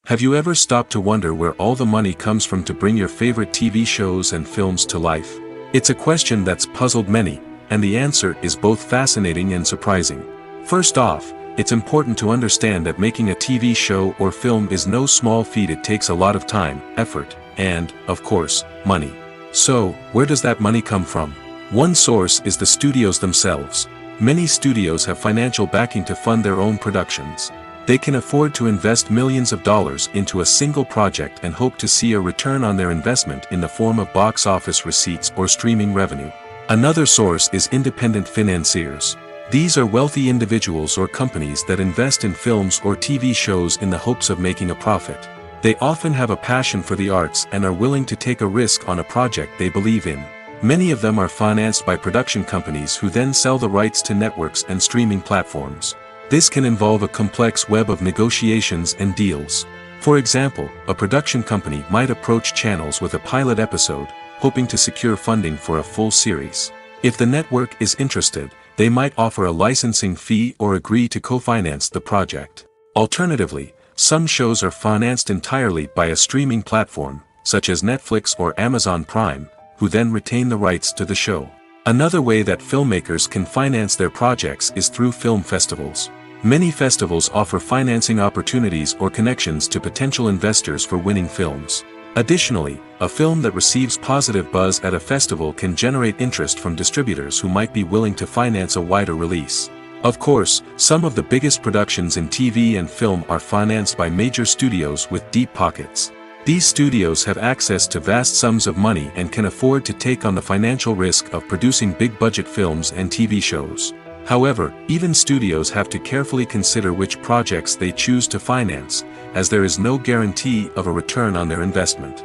Have you ever stopped to wonder where all the money comes from to bring your favorite TV shows and films to life? It's a question that's puzzled many, and the answer is both fascinating and surprising. First off, it's important to understand that making a TV show or film is no small feat. It takes a lot of time, effort, and, of course, money. So, where does that money come from? One source is the studios themselves. Many studios have financial backing to fund their own productions. They can afford to invest millions of dollars into a single project and hope to see a return on their investment in the form of box office receipts or streaming revenue. Another source is independent financiers. These are wealthy individuals or companies that invest in films or TV shows in the hopes of making a profit. They often have a passion for the arts and are willing to take a risk on a project they believe in. Many of them are financed by production companies who then sell the rights to networks and streaming platforms. This can involve a complex web of negotiations and deals. For example, a production company might approach channels with a pilot episode, hoping to secure funding for a full series. If the network is interested, they might offer a licensing fee or agree to co-finance the project. Alternatively, some shows are financed entirely by a streaming platform, such as Netflix or Amazon Prime, who then retain the rights to the show. Another way that filmmakers can finance their projects is through film festivals. Many festivals offer financing opportunities or connections to potential investors for winning films. Additionally, a film that receives positive buzz at a festival can generate interest from distributors who might be willing to finance a wider release. Of course, some of the biggest productions in TV and film are financed by major studios with deep pockets. These studios have access to vast sums of money and can afford to take on the financial risk of producing big-budget films and TV shows. However, even studios have to carefully consider which projects they choose to finance, as there is no guarantee of a return on their investment.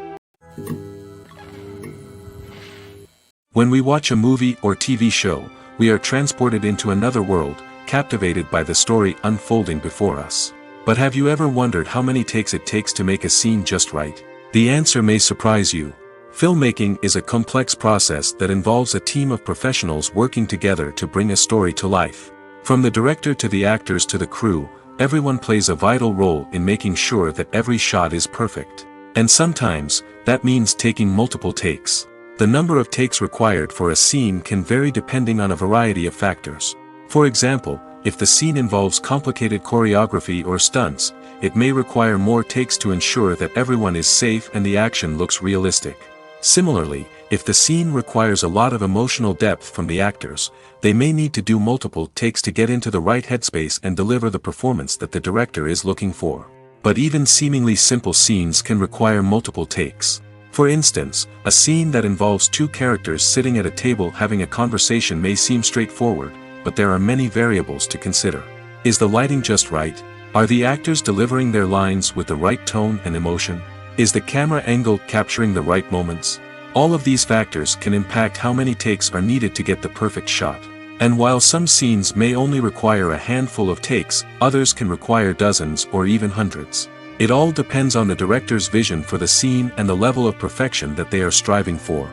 When we watch a movie or TV show, we are transported into another world, captivated by the story unfolding before us. But have you ever wondered how many takes it takes to make a scene just right? The answer may surprise you. Filmmaking is a complex process that involves a team of professionals working together to bring a story to life. From the director to the actors to the crew, everyone plays a vital role in making sure that every shot is perfect. And sometimes, that means taking multiple takes. The number of takes required for a scene can vary depending on a variety of factors. For example, if the scene involves complicated choreography or stunts, it may require more takes to ensure that everyone is safe and the action looks realistic. Similarly, if the scene requires a lot of emotional depth from the actors, they may need to do multiple takes to get into the right headspace and deliver the performance that the director is looking for. But even seemingly simple scenes can require multiple takes. For instance, a scene that involves two characters sitting at a table having a conversation may seem straightforward, but there are many variables to consider. Is the lighting just right? Are the actors delivering their lines with the right tone and emotion? Is the camera angle capturing the right moments? All of these factors can impact how many takes are needed to get the perfect shot. And while some scenes may only require a handful of takes, others can require dozens or even hundreds. It all depends on the director's vision for the scene and the level of perfection that they are striving for.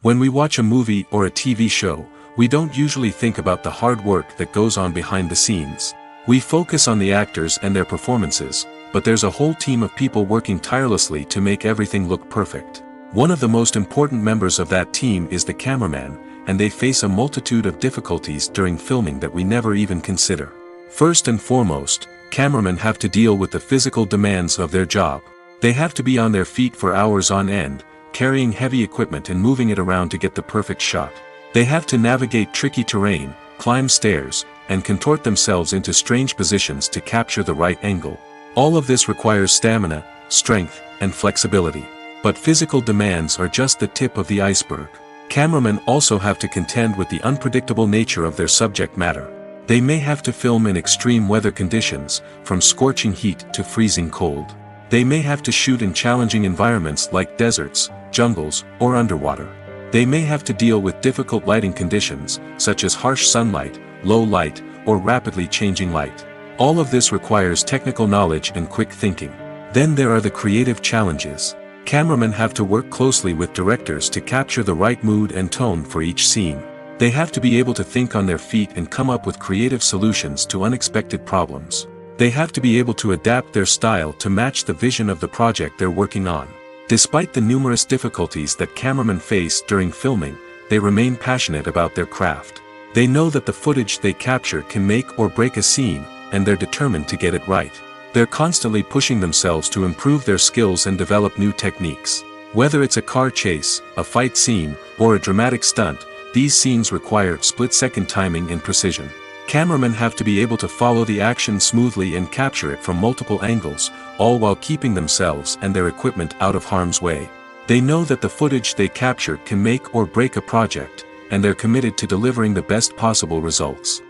When we watch a movie or a TV show, we don't usually think about the hard work that goes on behind the scenes. We focus on the actors and their performances, but there's a whole team of people working tirelessly to make everything look perfect. One of the most important members of that team is the cameraman, and they face a multitude of difficulties during filming that we never even consider. First and foremost, cameramen have to deal with the physical demands of their job. They have to be on their feet for hours on end, carrying heavy equipment and moving it around to get the perfect shot. They have to navigate tricky terrain, climb stairs, and contort themselves into strange positions to capture the right angle. All of this requires stamina, strength, and flexibility. But physical demands are just the tip of the iceberg. Cameramen also have to contend with the unpredictable nature of their subject matter. They may have to film in extreme weather conditions, from scorching heat to freezing cold. They may have to shoot in challenging environments like deserts, jungles, or underwater. They may have to deal with difficult lighting conditions, such as harsh sunlight, low light, or rapidly changing light. All of this requires technical knowledge and quick thinking. Then there are the creative challenges. Cameramen have to work closely with directors to capture the right mood and tone for each scene. They have to be able to think on their feet and come up with creative solutions to unexpected problems. They have to be able to adapt their style to match the vision of the project they're working on. Despite the numerous difficulties that cameramen face during filming, they remain passionate about their craft. They know that the footage they capture can make or break a scene, and they're determined to get it right. They're constantly pushing themselves to improve their skills and develop new techniques. Whether it's a car chase, a fight scene, or a dramatic stunt, these scenes require split-second timing and precision. Cameramen have to be able to follow the action smoothly and capture it from multiple angles, all while keeping themselves and their equipment out of harm's way. They know that the footage they capture can make or break a project, and they're committed to delivering the best possible results.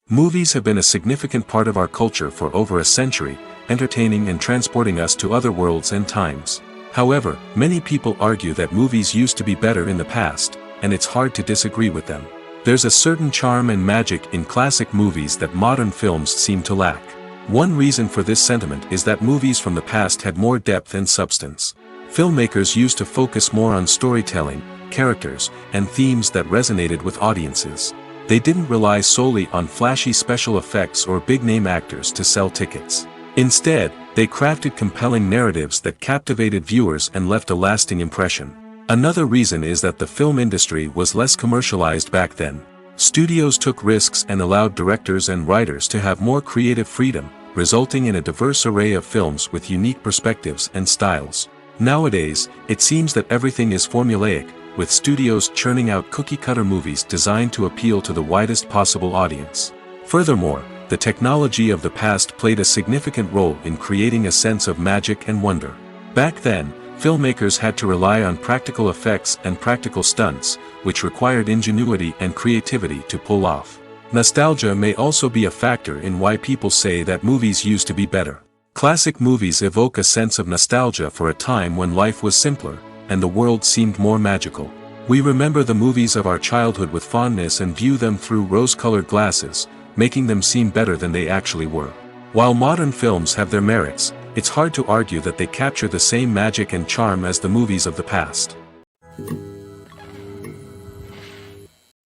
Movies have been a significant part of our culture for over a century, entertaining and transporting us to other worlds and times. However, many people argue that movies used to be better in the past, and it's hard to disagree with them. There's a certain charm and magic in classic movies that modern films seem to lack. One reason for this sentiment is that movies from the past had more depth and substance. Filmmakers used to focus more on storytelling, characters, and themes that resonated with audiences. They didn't rely solely on flashy special effects or big-name actors to sell tickets. Instead, they crafted compelling narratives that captivated viewers and left a lasting impression. Another reason is that the film industry was less commercialized back then. Studios took risks and allowed directors and writers to have more creative freedom, resulting in a diverse array of films with unique perspectives and styles. Nowadays, it seems that everything is formulaic, with studios churning out cookie-cutter movies designed to appeal to the widest possible audience. Furthermore, the technology of the past played a significant role in creating a sense of magic and wonder. Back then, filmmakers had to rely on practical effects and practical stunts, which required ingenuity and creativity to pull off. Nostalgia may also be a factor in why people say that movies used to be better. Classic movies evoke a sense of nostalgia for a time when life was simpler, and the world seemed more magical. We remember the movies of our childhood with fondness and view them through rose-colored glasses, making them seem better than they actually were. While modern films have their merits, it's hard to argue that they capture the same magic and charm as the movies of the past.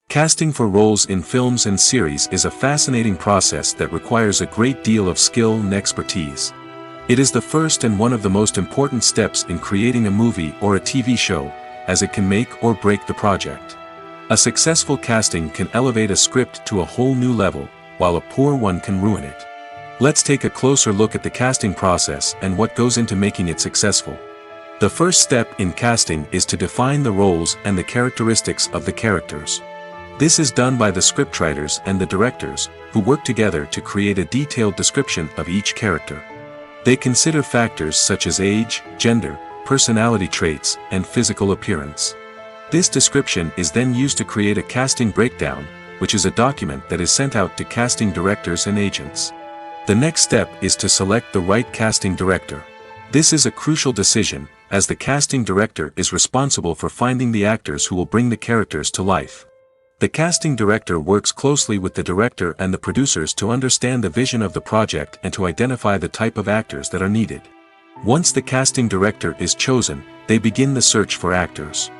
Casting for roles in films and series is a fascinating process that requires a great deal of skill and expertise. It is the first and one of the most important steps in creating a movie or a TV show, as it can make or break the project. A successful casting can elevate a script to a whole new level, while a poor one can ruin it. Let's take a closer look at the casting process and what goes into making it successful. The first step in casting is to define the roles and the characteristics of the characters. This is done by the scriptwriters and the directors, who work together to create a detailed description of each character. They consider factors such as age, gender, personality traits, and physical appearance. This description is then used to create a casting breakdown, which is a document that is sent out to casting directors and agents. The next step is to select the right casting director. This is a crucial decision, as the casting director is responsible for finding the actors who will bring the characters to life. The casting director works closely with the director and the producers to understand the vision of the project and to identify the type of actors that are needed. Once the casting director is chosen, they begin the search for actors.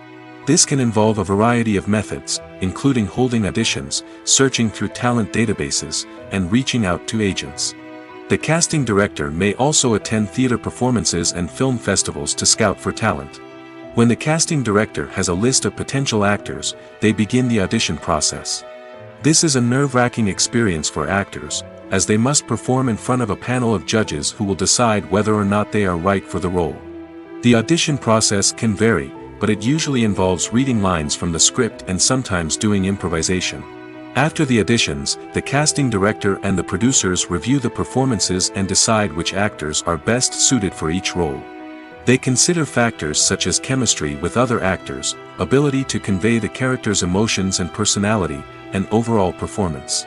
This can involve a variety of methods, including holding auditions, searching through talent databases, and reaching out to agents. The casting director may also attend theater performances and film festivals to scout for talent. When the casting director has a list of potential actors, they begin the audition process. This is a nerve-wracking experience for actors, as they must perform in front of a panel of judges who will decide whether or not they are right for the role. The audition process can vary, but it usually involves reading lines from the script and sometimes doing improvisation. After the auditions, the casting director and the producers review the performances and decide which actors are best suited for each role. They consider factors such as chemistry with other actors, ability to convey the character's emotions and personality, and overall performance.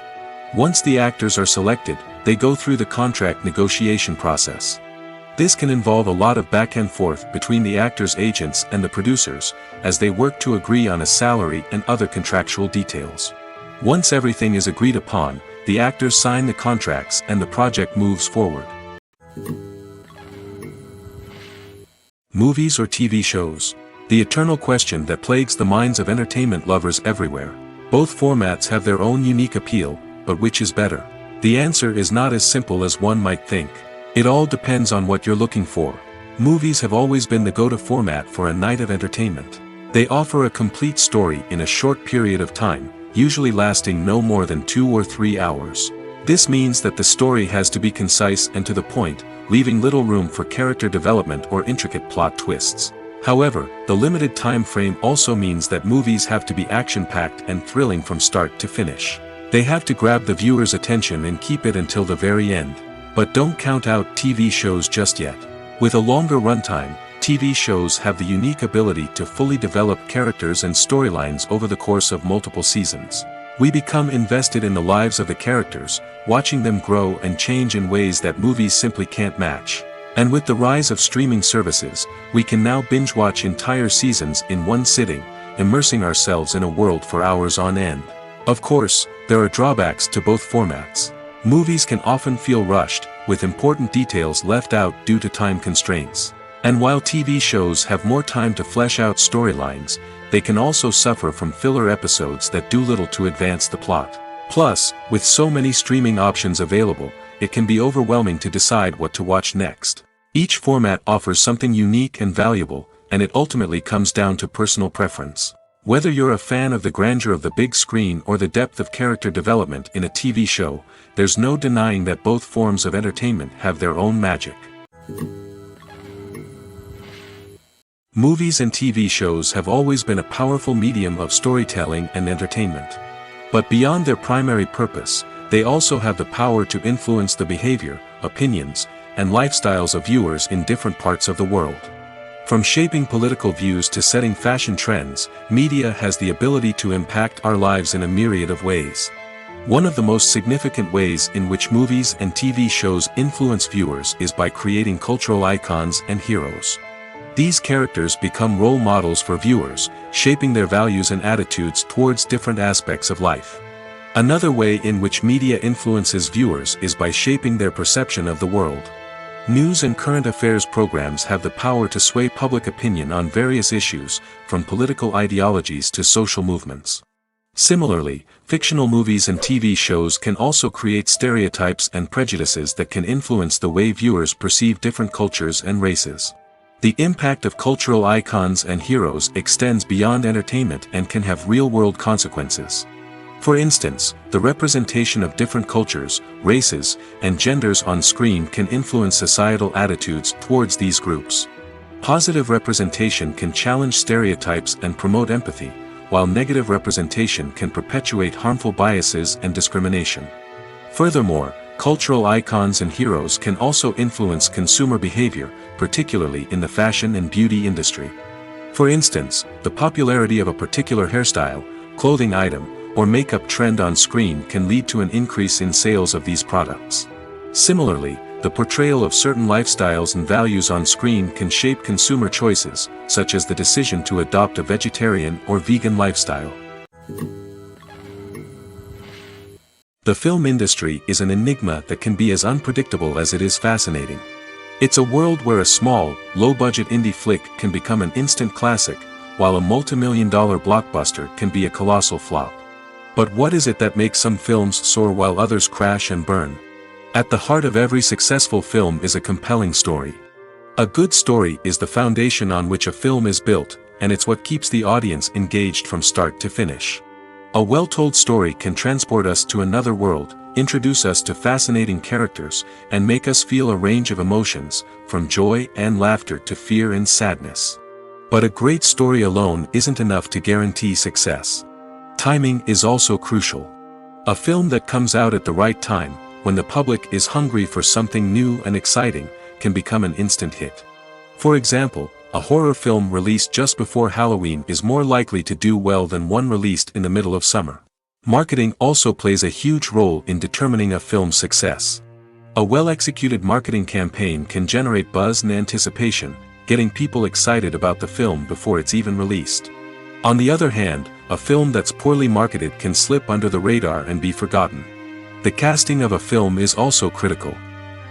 Once the actors are selected, they go through the contract negotiation process. This can involve a lot of back and forth between the actors' agents and the producers, as they work to agree on a salary and other contractual details. Once everything is agreed upon, the actors sign the contracts and the project moves forward. Movies or TV shows? The eternal question that plagues the minds of entertainment lovers everywhere. Both formats have their own unique appeal, but which is better? The answer is not as simple as one might think. It all depends on what you're looking for. Movies have always been the go-to format for a night of entertainment. They offer a complete story in a short period of time, usually lasting no more than 2 or 3 hours. This means that the story has to be concise and to the point, leaving little room for character development or intricate plot twists. However, the limited time frame also means that movies have to be action-packed and thrilling from start to finish. They have to grab the viewer's attention and keep it until the very end. But don't count out TV shows just yet. With a longer runtime, TV shows have the unique ability to fully develop characters and storylines over the course of multiple seasons. We become invested in the lives of the characters, watching them grow and change in ways that movies simply can't match. And with the rise of streaming services, we can now binge-watch entire seasons in one sitting, immersing ourselves in a world for hours on end. Of course, there are drawbacks to both formats. Movies can often feel rushed, with important details left out due to time constraints. And while TV shows have more time to flesh out storylines, they can also suffer from filler episodes that do little to advance the plot. Plus, with so many streaming options available, it can be overwhelming to decide what to watch next. Each format offers something unique and valuable, and it ultimately comes down to personal preference. Whether you're a fan of the grandeur of the big screen or the depth of character development in a TV show, there's no denying that both forms of entertainment have their own magic. Movies and TV shows have always been a powerful medium of storytelling and entertainment. But beyond their primary purpose, they also have the power to influence the behavior, opinions, and lifestyles of viewers in different parts of the world. From shaping political views to setting fashion trends, media has the ability to impact our lives in a myriad of ways. One of the most significant ways in which movies and TV shows influence viewers is by creating cultural icons and heroes. These characters become role models for viewers, shaping their values and attitudes towards different aspects of life. Another way in which media influences viewers is by shaping their perception of the world. News and current affairs programs have the power to sway public opinion on various issues, from political ideologies to social movements. Similarly, fictional movies and TV shows can also create stereotypes and prejudices that can influence the way viewers perceive different cultures and races. The impact of cultural icons and heroes extends beyond entertainment and can have real-world consequences. For instance, the representation of different cultures, races, and genders on screen can influence societal attitudes towards these groups. Positive representation can challenge stereotypes and promote empathy, while negative representation can perpetuate harmful biases and discrimination. Furthermore, cultural icons and heroes can also influence consumer behavior, particularly in the fashion and beauty industry. For instance, the popularity of a particular hairstyle, clothing item, or makeup trend on screen can lead to an increase in sales of these products. Similarly, the portrayal of certain lifestyles and values on screen can shape consumer choices, such as the decision to adopt a vegetarian or vegan lifestyle. The film industry is an enigma that can be as unpredictable as it is fascinating. It's a world where a small, low-budget indie flick can become an instant classic, while a multi-million-dollar blockbuster can be a colossal flop. But what is it that makes some films soar while others crash and burn? At the heart of every successful film is a compelling story. A good story is the foundation on which a film is built, and it's what keeps the audience engaged from start to finish. A well-told story can transport us to another world, introduce us to fascinating characters, and make us feel a range of emotions, from joy and laughter to fear and sadness. But a great story alone isn't enough to guarantee success. Timing is also crucial. A film that comes out at the right time, when the public is hungry for something new and exciting, can become an instant hit. For example, a horror film released just before Halloween is more likely to do well than one released in the middle of summer. Marketing also plays a huge role in determining a film's success. A well-executed marketing campaign can generate buzz and anticipation, getting people excited about the film before it's even released. On the other hand, a film that's poorly marketed can slip under the radar and be forgotten. The casting of a film is also critical.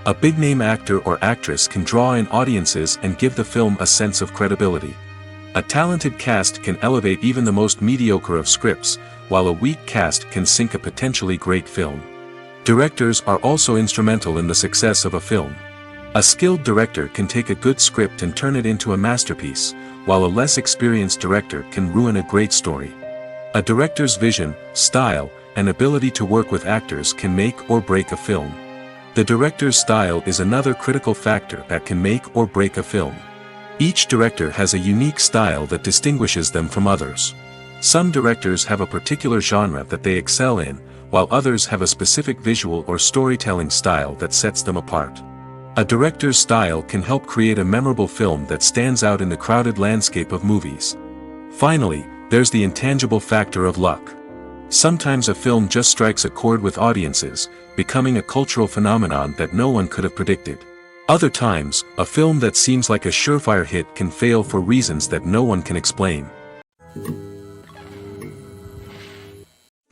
A big-name actor or actress can draw in audiences and give the film a sense of credibility. A talented cast can elevate even the most mediocre of scripts, while a weak cast can sink a potentially great film. Directors are also instrumental in the success of a film. A skilled director can take a good script and turn it into a masterpiece, while a less experienced director can ruin a great story. A director's vision, style, and ability to work with actors can make or break a film. The director's style is another critical factor that can make or break a film. Each director has a unique style that distinguishes them from others. Some directors have a particular genre that they excel in, while others have a specific visual or storytelling style that sets them apart. A director's style can help create a memorable film that stands out in the crowded landscape of movies. Finally, there's the intangible factor of luck. Sometimes a film just strikes a chord with audiences, becoming a cultural phenomenon that no one could have predicted. Other times, a film that seems like a surefire hit can fail for reasons that no one can explain.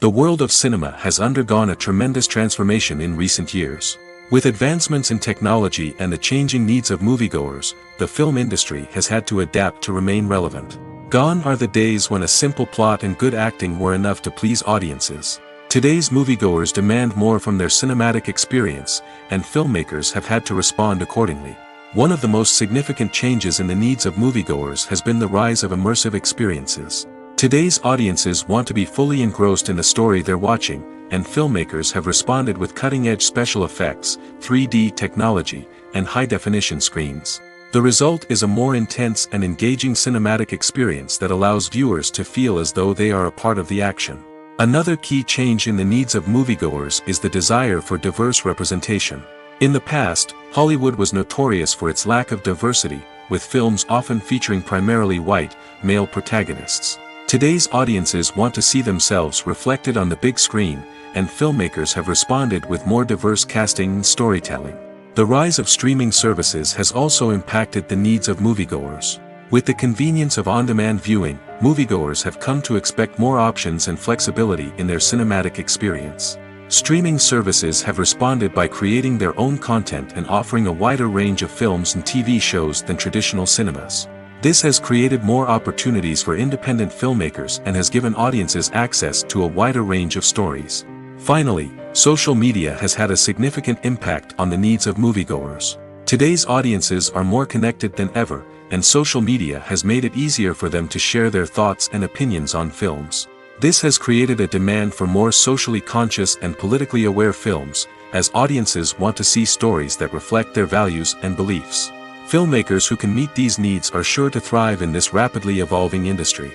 The world of cinema has undergone a tremendous transformation in recent years. With advancements in technology and the changing needs of moviegoers, the film industry has had to adapt to remain relevant. Gone are the days when a simple plot and good acting were enough to please audiences. Today's moviegoers demand more from their cinematic experience, and filmmakers have had to respond accordingly. One of the most significant changes in the needs of moviegoers has been the rise of immersive experiences. Today's audiences want to be fully engrossed in the story they're watching, and filmmakers have responded with cutting-edge special effects, 3D technology, and high-definition screens. The result is a more intense and engaging cinematic experience that allows viewers to feel as though they are a part of the action. Another key change in the needs of moviegoers is the desire for diverse representation. In the past, Hollywood was notorious for its lack of diversity, with films often featuring primarily white, male protagonists. Today's audiences want to see themselves reflected on the big screen, and filmmakers have responded with more diverse casting and storytelling. The rise of streaming services has also impacted the needs of moviegoers. With the convenience of on-demand viewing, moviegoers have come to expect more options and flexibility in their cinematic experience. Streaming services have responded by creating their own content and offering a wider range of films and TV shows than traditional cinemas. This has created more opportunities for independent filmmakers and has given audiences access to a wider range of stories. Finally, social media has had a significant impact on the needs of moviegoers. Today's audiences are more connected than ever, and social media has made it easier for them to share their thoughts and opinions on films. This has created a demand for more socially conscious and politically aware films, as audiences want to see stories that reflect their values and beliefs. Filmmakers who can meet these needs are sure to thrive in this rapidly evolving industry.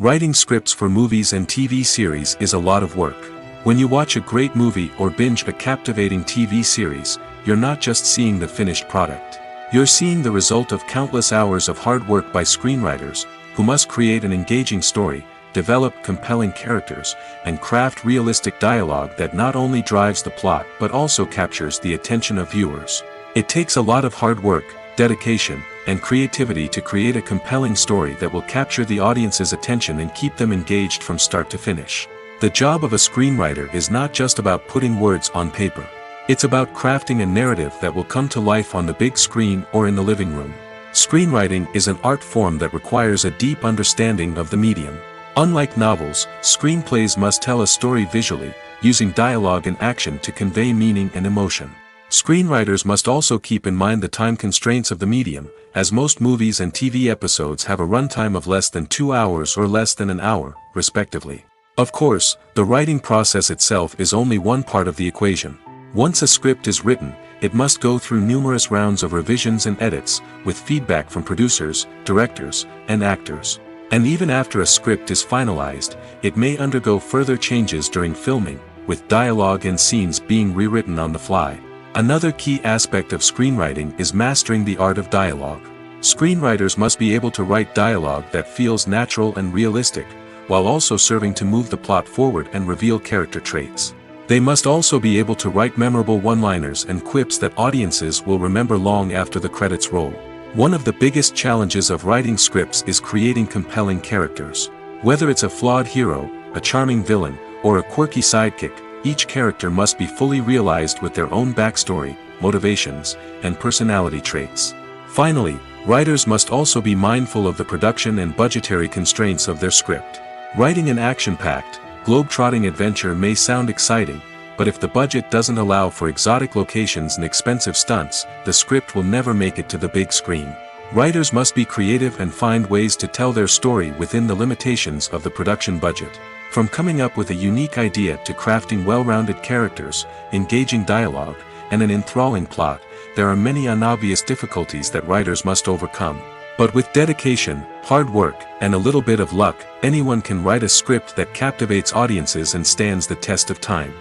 Writing scripts for movies and TV series is a lot of work. When you watch a great movie or binge a captivating TV series, you're not just seeing the finished product. You're seeing the result of countless hours of hard work by screenwriters, who must create an engaging story, develop compelling characters, and craft realistic dialogue that not only drives the plot but also captures the attention of viewers. It takes a lot of hard work, dedication, and creativity to create a compelling story that will capture the audience's attention and keep them engaged from start to finish. The job of a screenwriter is not just about putting words on paper. It's about crafting a narrative that will come to life on the big screen or in the living room. Screenwriting is an art form that requires a deep understanding of the medium. Unlike novels, screenplays must tell a story visually, using dialogue and action to convey meaning and emotion. Screenwriters must also keep in mind the time constraints of the medium, as most movies and TV episodes have a runtime of less than 2 hours or less than an hour, respectively. Of course, the writing process itself is only one part of the equation. Once a script is written, it must go through numerous rounds of revisions and edits, with feedback from producers, directors, and actors. And even after a script is finalized, it may undergo further changes during filming, with dialogue and scenes being rewritten on the fly. Another key aspect of screenwriting is mastering the art of dialogue. Screenwriters must be able to write dialogue that feels natural and realistic, while also serving to move the plot forward and reveal character traits. They must also be able to write memorable one-liners and quips that audiences will remember long after the credits roll. One of the biggest challenges of writing scripts is creating compelling characters. Whether it's a flawed hero, a charming villain, or a quirky sidekick, each character must be fully realized with their own backstory, motivations, and personality traits. Finally, writers must also be mindful of the production and budgetary constraints of their script. Writing an action-packed, globe-trotting adventure may sound exciting, but if the budget doesn't allow for exotic locations and expensive stunts, the script will never make it to the big screen. Writers must be creative and find ways to tell their story within the limitations of the production budget. From coming up with a unique idea to crafting well-rounded characters, engaging dialogue, and an enthralling plot, there are many unobvious difficulties that writers must overcome. But with dedication, hard work, and a little bit of luck, anyone can write a script that captivates audiences and stands the test of time.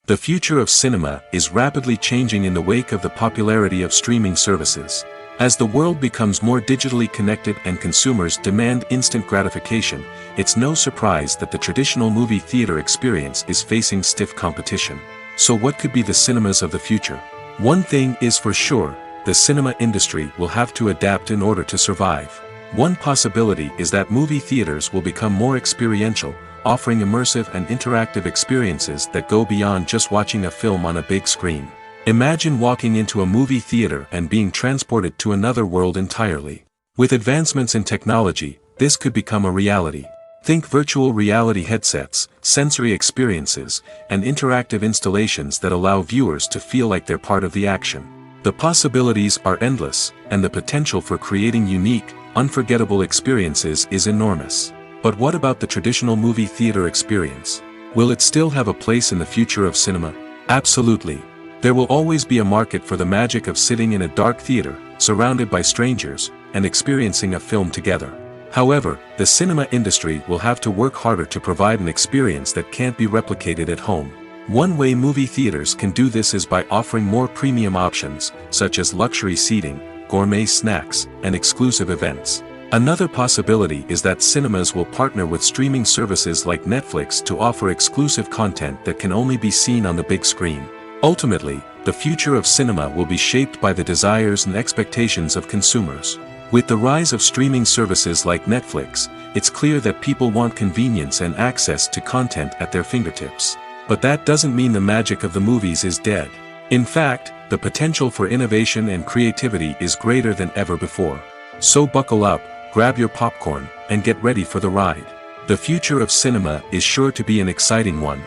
The future of cinema is rapidly changing in the wake of the popularity of streaming services. As the world becomes more digitally connected and consumers demand instant gratification, it's no surprise that the traditional movie theater experience is facing stiff competition. So what could be the cinemas of the future? One thing is for sure, the cinema industry will have to adapt in order to survive. One possibility is that movie theaters will become more experiential, offering immersive and interactive experiences that go beyond just watching a film on a big screen. Imagine walking into a movie theater and being transported to another world entirely. With advancements in technology, this could become a reality. Think virtual reality headsets, sensory experiences, and interactive installations that allow viewers to feel like they're part of the action. The possibilities are endless, and the potential for creating unique, unforgettable experiences is enormous. But what about the traditional movie theater experience? Will it still have a place in the future of cinema? Absolutely. There will always be a market for the magic of sitting in a dark theater, surrounded by strangers, and experiencing a film together. However, the cinema industry will have to work harder to provide an experience that can't be replicated at home. One way movie theaters can do this is by offering more premium options, such as luxury seating, gourmet snacks, and exclusive events. Another possibility is that cinemas will partner with streaming services like Netflix to offer exclusive content that can only be seen on the big screen. Ultimately, the future of cinema will be shaped by the desires and expectations of consumers. With the rise of streaming services like Netflix, it's clear that people want convenience and access to content at their fingertips. But that doesn't mean the magic of the movies is dead. In fact, the potential for innovation and creativity is greater than ever before. So buckle up, grab your popcorn, and get ready for the ride. The future of cinema is sure to be an exciting one.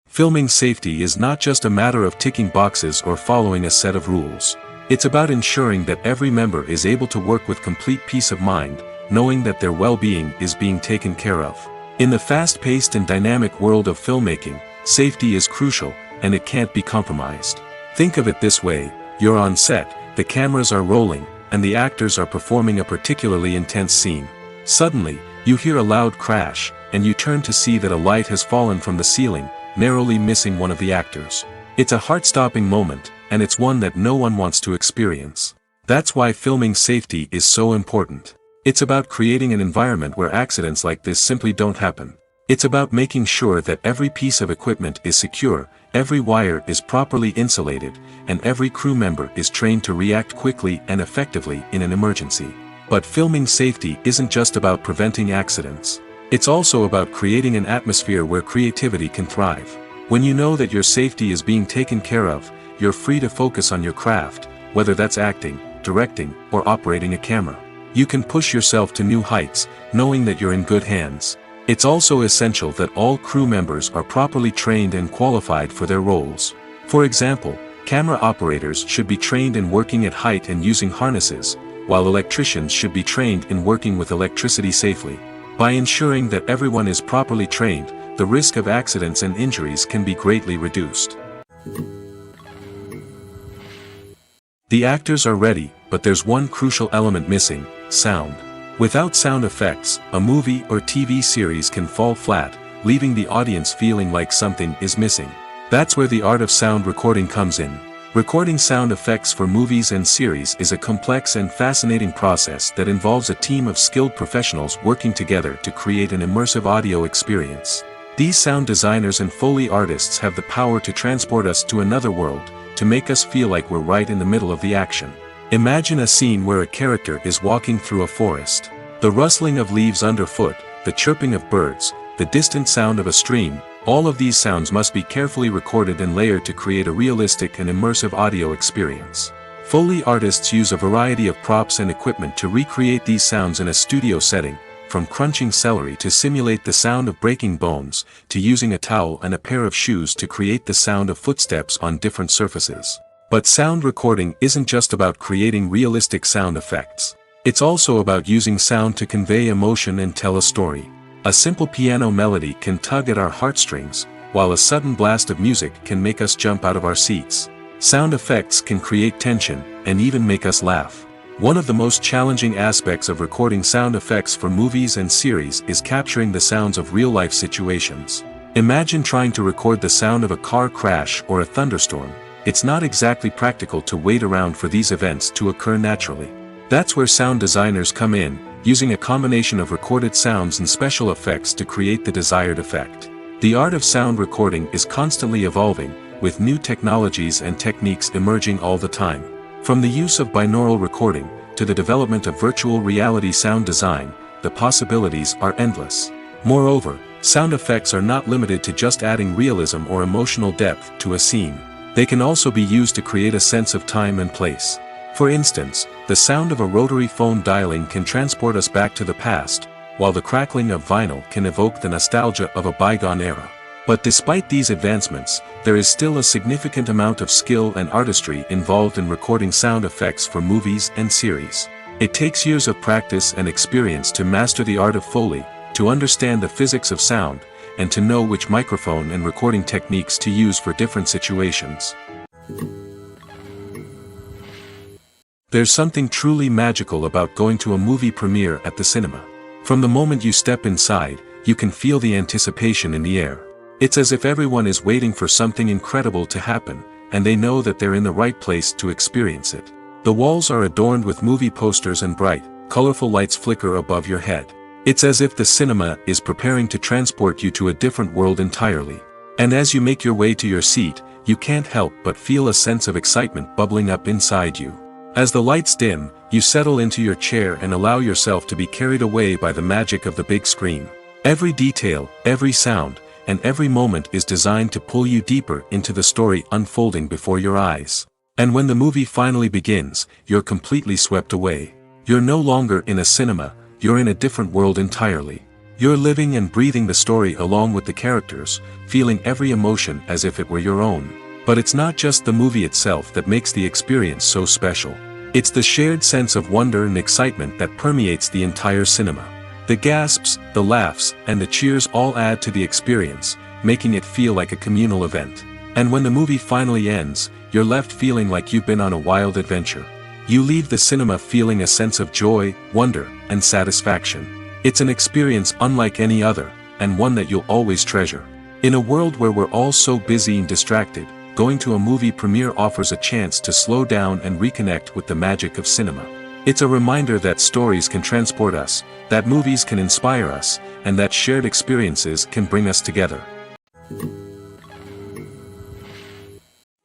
Filming safety is not just a matter of ticking boxes or following a set of rules. It's about ensuring that every member is able to work with complete peace of mind, knowing that their well-being is being taken care of. In the fast-paced and dynamic world of filmmaking, safety is crucial, and it can't be compromised. Think of it this way: you're on set, the cameras are rolling, and the actors are performing a particularly intense scene. Suddenly, you hear a loud crash, and you turn to see that a light has fallen from the ceiling, narrowly missing one of the actors. It's a heart-stopping moment, and it's one that no one wants to experience. That's why filming safety is so important. It's about creating an environment where accidents like this simply don't happen. It's about making sure that every piece of equipment is secure, every wire is properly insulated, and every crew member is trained to react quickly and effectively in an emergency. But filming safety isn't just about preventing accidents. It's also about creating an atmosphere where creativity can thrive. When you know that your safety is being taken care of, you're free to focus on your craft, whether that's acting, directing, or operating a camera. You can push yourself to new heights, knowing that you're in good hands. It's also essential that all crew members are properly trained and qualified for their roles. For example, camera operators should be trained in working at height and using harnesses, while electricians should be trained in working with electricity safely. By ensuring that everyone is properly trained, the risk of accidents and injuries can be greatly reduced. The actors are ready, but there's one crucial element missing: sound. Without sound effects, a movie or TV series can fall flat, leaving the audience feeling like something is missing. That's where the art of sound recording comes in. Recording sound effects for movies and series is a complex and fascinating process that involves a team of skilled professionals working together to create an immersive audio experience. These sound designers and Foley artists have the power to transport us to another world, to make us feel like we're right in the middle of the action. Imagine a scene where a character is walking through a forest. The rustling of leaves underfoot, the chirping of birds, the distant sound of a stream, all of these sounds must be carefully recorded and layered to create a realistic and immersive audio experience. Foley artists use a variety of props and equipment to recreate these sounds in a studio setting, from crunching celery to simulate the sound of breaking bones, to using a towel and a pair of shoes to create the sound of footsteps on different surfaces. But sound recording isn't just about creating realistic sound effects. It's also about using sound to convey emotion and tell a story. A simple piano melody can tug at our heartstrings, while a sudden blast of music can make us jump out of our seats. Sound effects can create tension, and even make us laugh. One of the most challenging aspects of recording sound effects for movies and series is capturing the sounds of real-life situations. Imagine trying to record the sound of a car crash or a thunderstorm. It's not exactly practical to wait around for these events to occur naturally. That's where sound designers come in, using a combination of recorded sounds and special effects to create the desired effect. The art of sound recording is constantly evolving, with new technologies and techniques emerging all the time. From the use of binaural recording, to the development of virtual reality sound design, the possibilities are endless. Moreover, sound effects are not limited to just adding realism or emotional depth to a scene. They can also be used to create a sense of time and place. For instance, the sound of a rotary phone dialing can transport us back to the past, while the crackling of vinyl can evoke the nostalgia of a bygone era. But despite these advancements, there is still a significant amount of skill and artistry involved in recording sound effects for movies and series. It takes years of practice and experience to master the art of Foley, to understand the physics of sound, and to know which microphone and recording techniques to use for different situations. There's something truly magical about going to a movie premiere at the cinema. From the moment you step inside, you can feel the anticipation in the air. It's as if everyone is waiting for something incredible to happen, and they know that they're in the right place to experience it. The walls are adorned with movie posters and bright, colorful lights flicker above your head. It's as if the cinema is preparing to transport you to a different world entirely. And as you make your way to your seat, you can't help but feel a sense of excitement bubbling up inside you. As the lights dim, you settle into your chair and allow yourself to be carried away by the magic of the big screen. Every detail, every sound, and every moment is designed to pull you deeper into the story unfolding before your eyes. And when the movie finally begins, you're completely swept away. You're no longer in a cinema, you're in a different world entirely. You're living and breathing the story along with the characters, feeling every emotion as if it were your own. But it's not just the movie itself that makes the experience so special. It's the shared sense of wonder and excitement that permeates the entire cinema. The gasps, the laughs, and the cheers all add to the experience, making it feel like a communal event. And when the movie finally ends, you're left feeling like you've been on a wild adventure. You leave the cinema feeling a sense of joy, wonder, and satisfaction. It's an experience unlike any other, and one that you'll always treasure. In a world where we're all so busy and distracted, going to a movie premiere offers a chance to slow down and reconnect with the magic of cinema. It's a reminder that stories can transport us, that movies can inspire us, and that shared experiences can bring us together.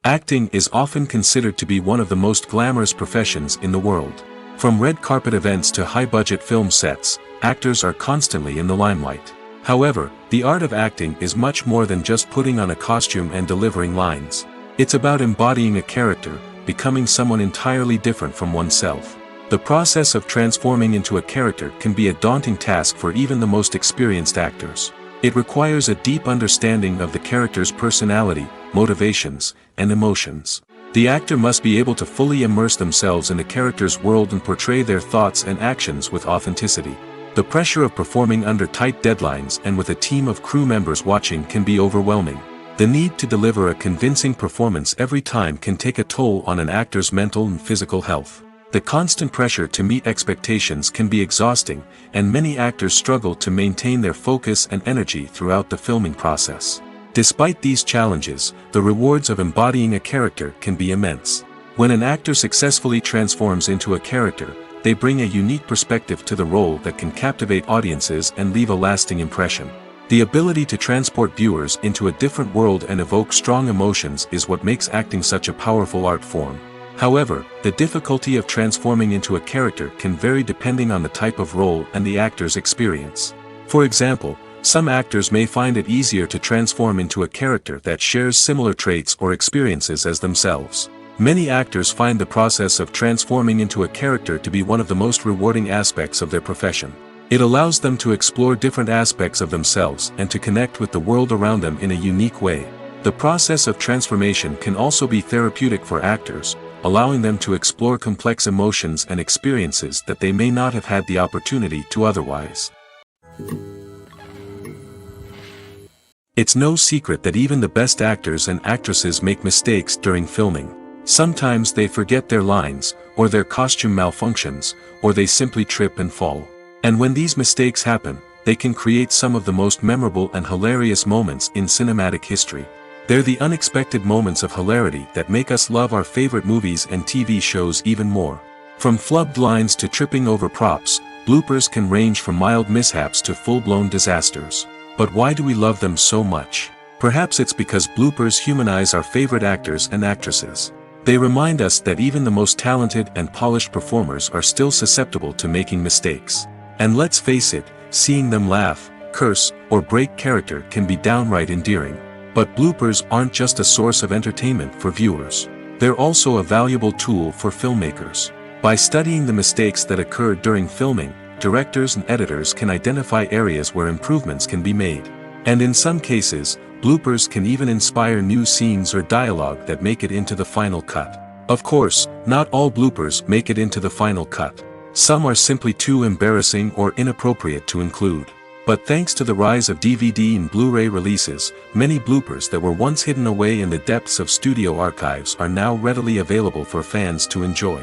Acting is often considered to be one of the most glamorous professions in the world. From red carpet events to high-budget film sets, actors are constantly in the limelight. However, the art of acting is much more than just putting on a costume and delivering lines. It's about embodying a character, becoming someone entirely different from oneself. The process of transforming into a character can be a daunting task for even the most experienced actors. It requires a deep understanding of the character's personality, motivations, and emotions. The actor must be able to fully immerse themselves in the character's world and portray their thoughts and actions with authenticity. The pressure of performing under tight deadlines and with a team of crew members watching can be overwhelming. The need to deliver a convincing performance every time can take a toll on an actor's mental and physical health. The constant pressure to meet expectations can be exhausting, and many actors struggle to maintain their focus and energy throughout the filming process. Despite these challenges, the rewards of embodying a character can be immense. When an actor successfully transforms into a character, they bring a unique perspective to the role that can captivate audiences and leave a lasting impression. The ability to transport viewers into a different world and evoke strong emotions is what makes acting such a powerful art form. However, the difficulty of transforming into a character can vary depending on the type of role and the actor's experience. For example, some actors may find it easier to transform into a character that shares similar traits or experiences as themselves. Many actors find the process of transforming into a character to be one of the most rewarding aspects of their profession. It allows them to explore different aspects of themselves and to connect with the world around them in a unique way. The process of transformation can also be therapeutic for actors, allowing them to explore complex emotions and experiences that they may not have had the opportunity to otherwise. It's no secret that even the best actors and actresses make mistakes during filming. Sometimes they forget their lines, or their costume malfunctions, or they simply trip and fall. And when these mistakes happen, they can create some of the most memorable and hilarious moments in cinematic history. They're the unexpected moments of hilarity that make us love our favorite movies and TV shows even more. From flubbed lines to tripping over props, bloopers can range from mild mishaps to full-blown disasters. But why do we love them so much? Perhaps it's because bloopers humanize our favorite actors and actresses. They remind us that even the most talented and polished performers are still susceptible to making mistakes. And let's face it, seeing them laugh, curse, or break character can be downright endearing. But bloopers aren't just a source of entertainment for viewers. They're also a valuable tool for filmmakers. By studying the mistakes that occur during filming, directors and editors can identify areas where improvements can be made. And in some cases, bloopers can even inspire new scenes or dialogue that make it into the final cut. Of course, not all bloopers make it into the final cut. Some are simply too embarrassing or inappropriate to include. But thanks to the rise of DVD and Blu-ray releases, many bloopers that were once hidden away in the depths of studio archives are now readily available for fans to enjoy.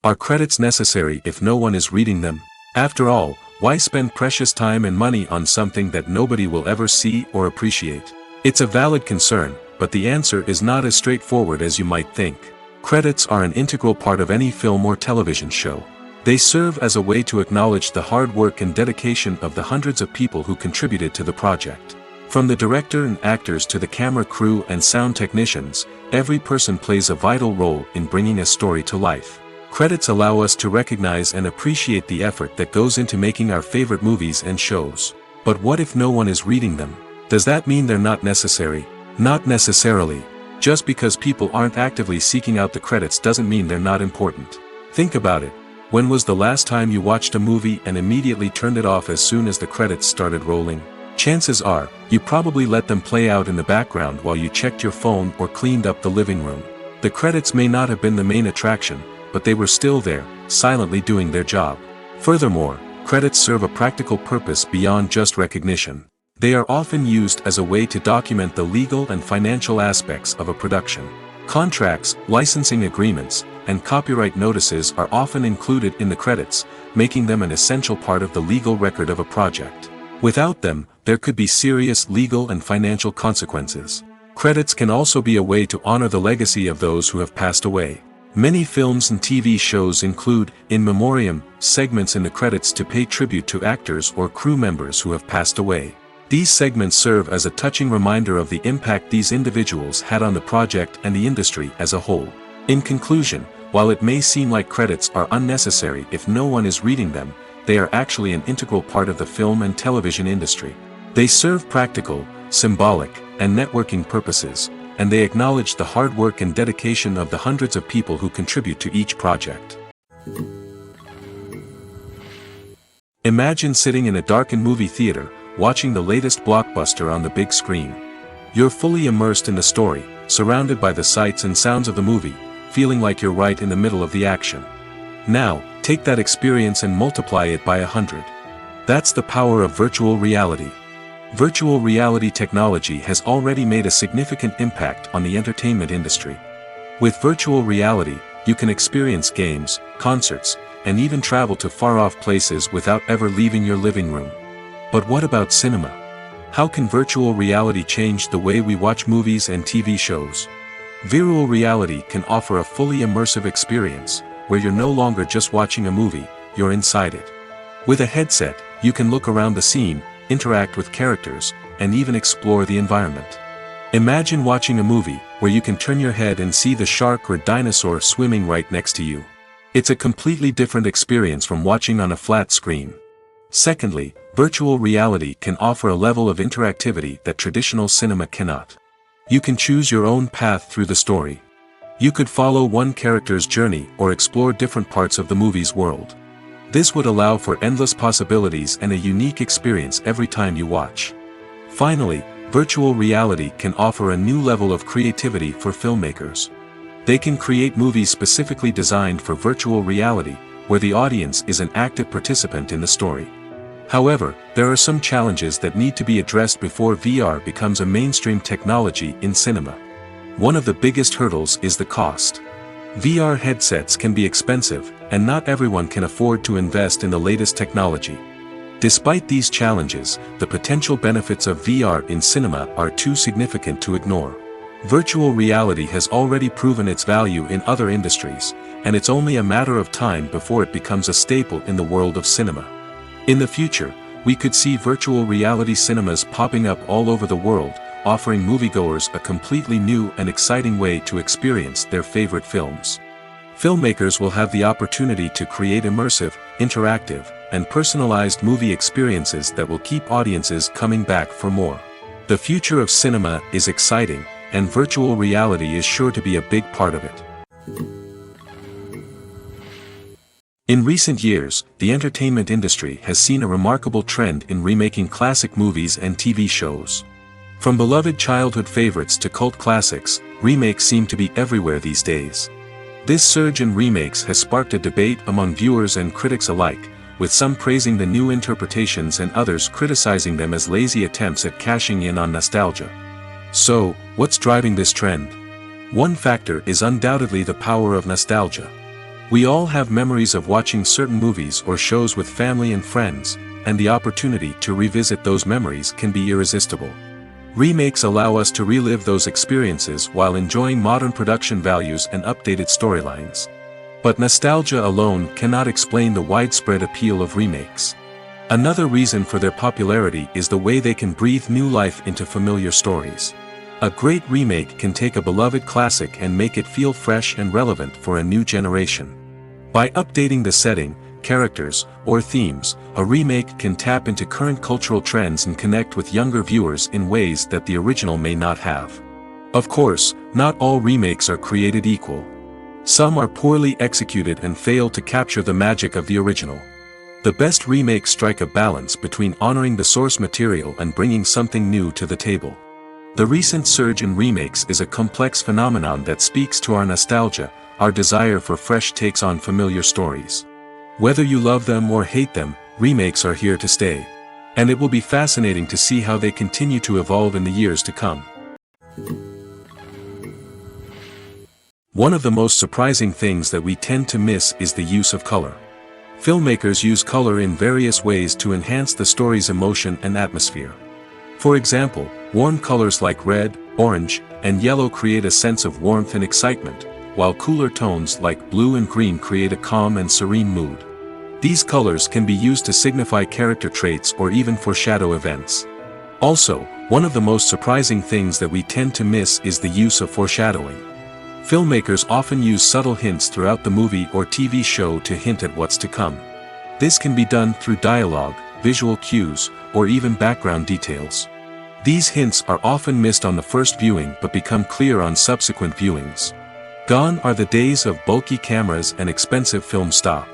Are credits necessary if no one is reading them? After all, why spend precious time and money on something that nobody will ever see or appreciate? It's a valid concern, but the answer is not as straightforward as you might think. Credits are an integral part of any film or television show. They serve as a way to acknowledge the hard work and dedication of the hundreds of people who contributed to the project. From the director and actors to the camera crew and sound technicians, every person plays a vital role in bringing a story to life. Credits allow us to recognize and appreciate the effort that goes into making our favorite movies and shows. But what if no one is reading them? Does that mean they're not necessary? Not necessarily. Just because people aren't actively seeking out the credits doesn't mean they're not important. Think about it. When was the last time you watched a movie and immediately turned it off as soon as the credits started rolling? Chances are, you probably let them play out in the background while you checked your phone or cleaned up the living room. The credits may not have been the main attraction, but they were still there, silently doing their job. Furthermore, credits serve a practical purpose beyond just recognition. They are often used as a way to document the legal and financial aspects of a production. Contracts, licensing agreements, and copyright notices are often included in the credits, making them an essential part of the legal record of a project. Without them, there could be serious legal and financial consequences. Credits can also be a way to honor the legacy of those who have passed away. Many films and TV shows include, in memoriam, segments in the credits to pay tribute to actors or crew members who have passed away. These segments serve as a touching reminder of the impact these individuals had on the project and the industry as a whole. In conclusion, while it may seem like credits are unnecessary if no one is reading them, they are actually an integral part of the film and television industry. They serve practical, symbolic, and networking purposes, and they acknowledge the hard work and dedication of the hundreds of people who contribute to each project. Imagine sitting in a darkened movie theater, watching the latest blockbuster on the big screen. You're fully immersed in the story, surrounded by the sights and sounds of the movie, feeling like you're right in the middle of the action. Now, take that experience and multiply it by 100. That's the power of virtual reality. Virtual reality technology has already made a significant impact on the entertainment industry. With virtual reality, you can experience games, concerts, and even travel to far-off places without ever leaving your living room. But what about cinema? How can virtual reality change the way we watch movies and TV shows? Virtual reality can offer a fully immersive experience, where you're no longer just watching a movie, you're inside it. With a headset, you can look around the scene, interact with characters, and even explore the environment. Imagine watching a movie where you can turn your head and see the shark or dinosaur swimming right next to you. It's a completely different experience from watching on a flat screen. Secondly, virtual reality can offer a level of interactivity that traditional cinema cannot. You can choose your own path through the story. You could follow one character's journey or explore different parts of the movie's world. This would allow for endless possibilities and a unique experience every time you watch. Finally, virtual reality can offer a new level of creativity for filmmakers. They can create movies specifically designed for virtual reality, where the audience is an active participant in the story. However, there are some challenges that need to be addressed before VR becomes a mainstream technology in cinema. One of the biggest hurdles is the cost. VR headsets can be expensive, and not everyone can afford to invest in the latest technology. Despite these challenges, the potential benefits of VR in cinema are too significant to ignore. Virtual reality has already proven its value in other industries, and it's only a matter of time before it becomes a staple in the world of cinema. In the future, we could see virtual reality cinemas popping up all over the world, offering moviegoers a completely new and exciting way to experience their favorite films. Filmmakers will have the opportunity to create immersive, interactive, and personalized movie experiences that will keep audiences coming back for more. The future of cinema is exciting, and virtual reality is sure to be a big part of it. In recent years, the entertainment industry has seen a remarkable trend in remaking classic movies and TV shows. From beloved childhood favorites to cult classics, remakes seem to be everywhere these days. This surge in remakes has sparked a debate among viewers and critics alike, with some praising the new interpretations and others criticizing them as lazy attempts at cashing in on nostalgia. So, what's driving this trend? One factor is undoubtedly the power of nostalgia. We all have memories of watching certain movies or shows with family and friends, and the opportunity to revisit those memories can be irresistible. Remakes allow us to relive those experiences while enjoying modern production values and updated storylines. But nostalgia alone cannot explain the widespread appeal of remakes. Another reason for their popularity is the way they can breathe new life into familiar stories. A great remake can take a beloved classic and make it feel fresh and relevant for a new generation. By updating the setting, characters, or themes, a remake can tap into current cultural trends and connect with younger viewers in ways that the original may not have. Of course, not all remakes are created equal. Some are poorly executed and fail to capture the magic of the original. The best remakes strike a balance between honoring the source material and bringing something new to the table. The recent surge in remakes is a complex phenomenon that speaks to our nostalgia, our desire for fresh takes on familiar stories. Whether you love them or hate them, remakes are here to stay. And it will be fascinating to see how they continue to evolve in the years to come. One of the most surprising things that we tend to miss is the use of color. Filmmakers use color in various ways to enhance the story's emotion and atmosphere. For example, warm colors like red, orange, and yellow create a sense of warmth and excitement, while cooler tones like blue and green create a calm and serene mood. These colors can be used to signify character traits or even foreshadow events. Also, one of the most surprising things that we tend to miss is the use of foreshadowing. Filmmakers often use subtle hints throughout the movie or TV show to hint at what's to come. This can be done through dialogue, visual cues, or even background details. These hints are often missed on the first viewing but become clear on subsequent viewings. Gone are the days of bulky cameras and expensive film stock.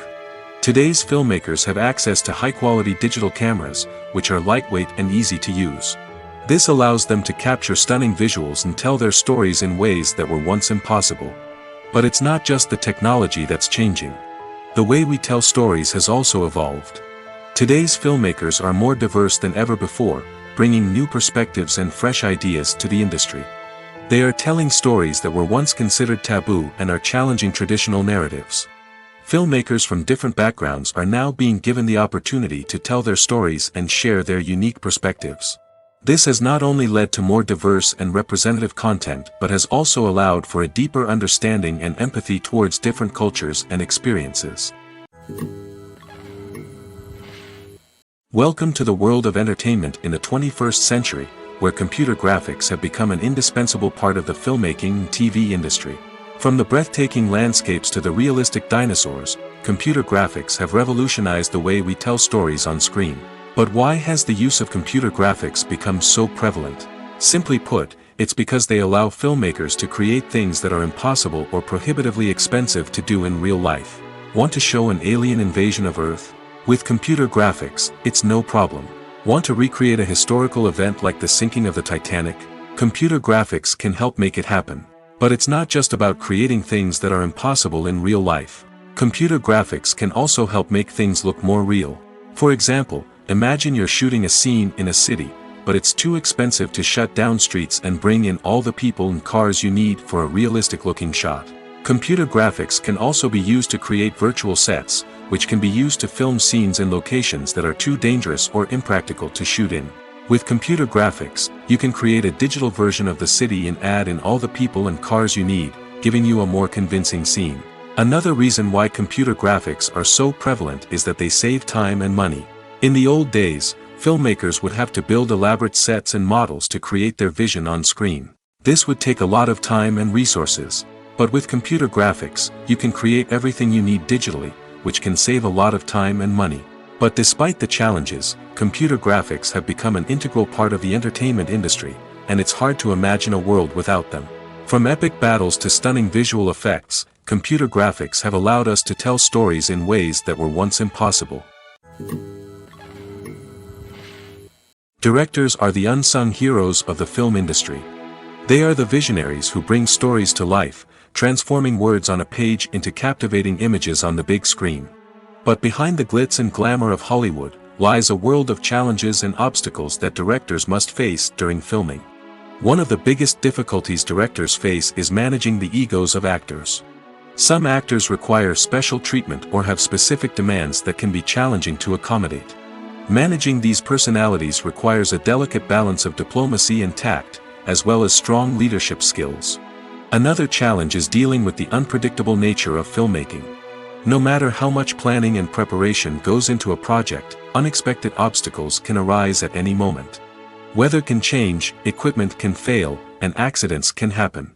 Today's filmmakers have access to high-quality digital cameras, which are lightweight and easy to use. This allows them to capture stunning visuals and tell their stories in ways that were once impossible. But it's not just the technology that's changing. The way we tell stories has also evolved. Today's filmmakers are more diverse than ever before, bringing new perspectives and fresh ideas to the industry. They are telling stories that were once considered taboo and are challenging traditional narratives. Filmmakers from different backgrounds are now being given the opportunity to tell their stories and share their unique perspectives. This has not only led to more diverse and representative content but has also allowed for a deeper understanding and empathy towards different cultures and experiences. Welcome to the world of entertainment in the 21st century, where computer graphics have become an indispensable part of the filmmaking and TV industry. From the breathtaking landscapes to the realistic dinosaurs, computer graphics have revolutionized the way we tell stories on screen. But why has the use of computer graphics become so prevalent? Simply put, It's because they allow filmmakers to create things that are impossible or prohibitively expensive to do in real life. Want to show an alien invasion of Earth? With computer graphics, it's no problem. Want to recreate a historical event like the sinking of the Titanic? Computer graphics can help make it happen. But it's not just about creating things that are impossible in real life. Computer graphics can also help make things look more real. For example, imagine you're shooting a scene in a city, but it's too expensive to shut down streets and bring in all the people and cars you need for a realistic-looking shot. Computer graphics can also be used to create virtual sets, which can be used to film scenes in locations that are too dangerous or impractical to shoot in. With computer graphics, you can create a digital version of the city and add in all the people and cars you need, giving you a more convincing scene. Another reason why computer graphics are so prevalent is that they save time and money. In the old days, filmmakers would have to build elaborate sets and models to create their vision on screen. This would take a lot of time and resources. But with computer graphics, you can create everything you need digitally, which can save a lot of time and money. But despite the challenges, computer graphics have become an integral part of the entertainment industry, and it's hard to imagine a world without them. From epic battles to stunning visual effects, computer graphics have allowed us to tell stories in ways that were once impossible. Directors are the unsung heroes of the film industry. They are the visionaries who bring stories to life, transforming words on a page into captivating images on the big screen. But behind the glitz and glamour of Hollywood, lies a world of challenges and obstacles that directors must face during filming. One of the biggest difficulties directors face is managing the egos of actors. Some actors require special treatment or have specific demands that can be challenging to accommodate. Managing these personalities requires a delicate balance of diplomacy and tact, as well as strong leadership skills. Another challenge is dealing with the unpredictable nature of filmmaking. No matter how much planning and preparation goes into a project, unexpected obstacles can arise at any moment. Weather can change, equipment can fail, and accidents can happen.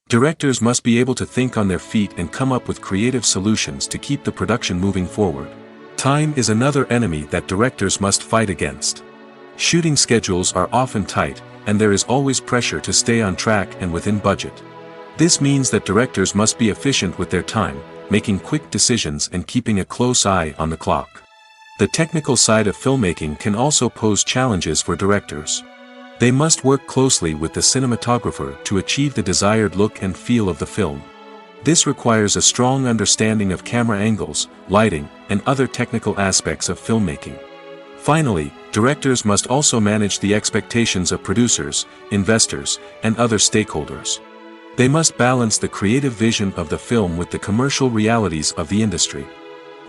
Directors must be able to think on their feet and come up with creative solutions to keep the production moving forward. Time is another enemy that directors must fight against. Shooting schedules are often tight, and there is always pressure to stay on track and within budget. This means that directors must be efficient with their time, making quick decisions and keeping a close eye on the clock. The technical side of filmmaking can also pose challenges for directors. They must work closely with the cinematographer to achieve the desired look and feel of the film. This requires a strong understanding of camera angles, lighting, and other technical aspects of filmmaking. Finally, directors must also manage the expectations of producers, investors, and other stakeholders. They must balance the creative vision of the film with the commercial realities of the industry.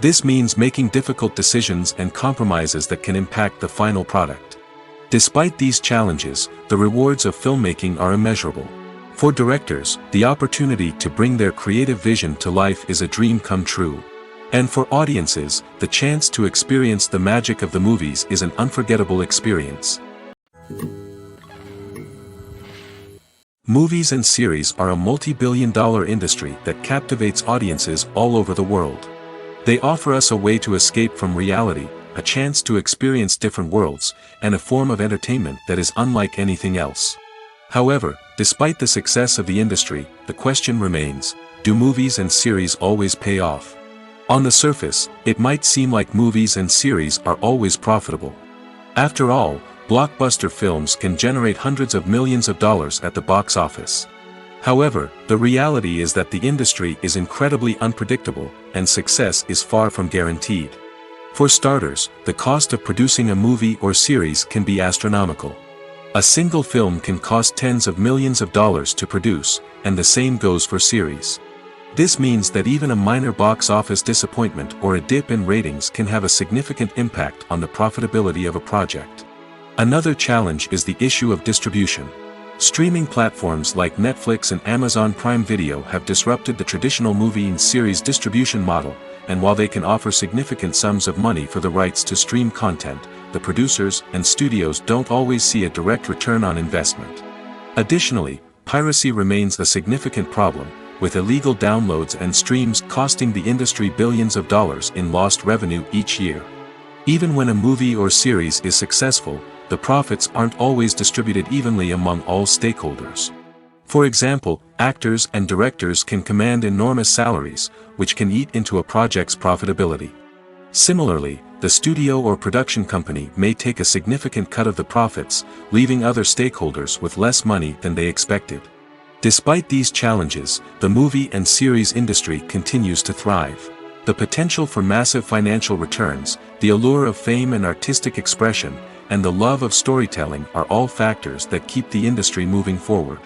This means making difficult decisions and compromises that can impact the final product. Despite these challenges, the rewards of filmmaking are immeasurable. For directors, the opportunity to bring their creative vision to life is a dream come true. And for audiences, the chance to experience the magic of the movies is an unforgettable experience. Movies and series are a multi-billion-dollar industry that captivates audiences all over the world. They offer us a way to escape from reality, a chance to experience different worlds, and a form of entertainment that is unlike anything else. However, despite the success of the industry, the question remains, do movies and series always pay off? On the surface, it might seem like movies and series are always profitable. After all, blockbuster films can generate hundreds of millions of dollars at the box office. However, the reality is that the industry is incredibly unpredictable, and success is far from guaranteed. For starters, the cost of producing a movie or series can be astronomical. A single film can cost tens of millions of dollars to produce, and the same goes for series. This means that even a minor box office disappointment or a dip in ratings can have a significant impact on the profitability of a project. Another challenge is the issue of distribution. Streaming platforms like Netflix and Amazon Prime Video have disrupted the traditional movie and series distribution model, and while they can offer significant sums of money for the rights to stream content, the producers and studios don't always see a direct return on investment. Additionally, piracy remains a significant problem, with illegal downloads and streams costing the industry billions of dollars in lost revenue each year. Even when a movie or series is successful, the profits aren't always distributed evenly among all stakeholders. For example, actors and directors can command enormous salaries, which can eat into a project's profitability. Similarly, the studio or production company may take a significant cut of the profits, leaving other stakeholders with less money than they expected. Despite these challenges, the movie and series industry continues to thrive. The potential for massive financial returns, the allure of fame and artistic expression, and the love of storytelling are all factors that keep the industry moving forward.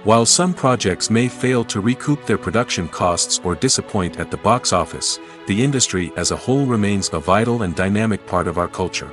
While some projects may fail to recoup their production costs or disappoint at the box office, the industry as a whole remains a vital and dynamic part of our culture.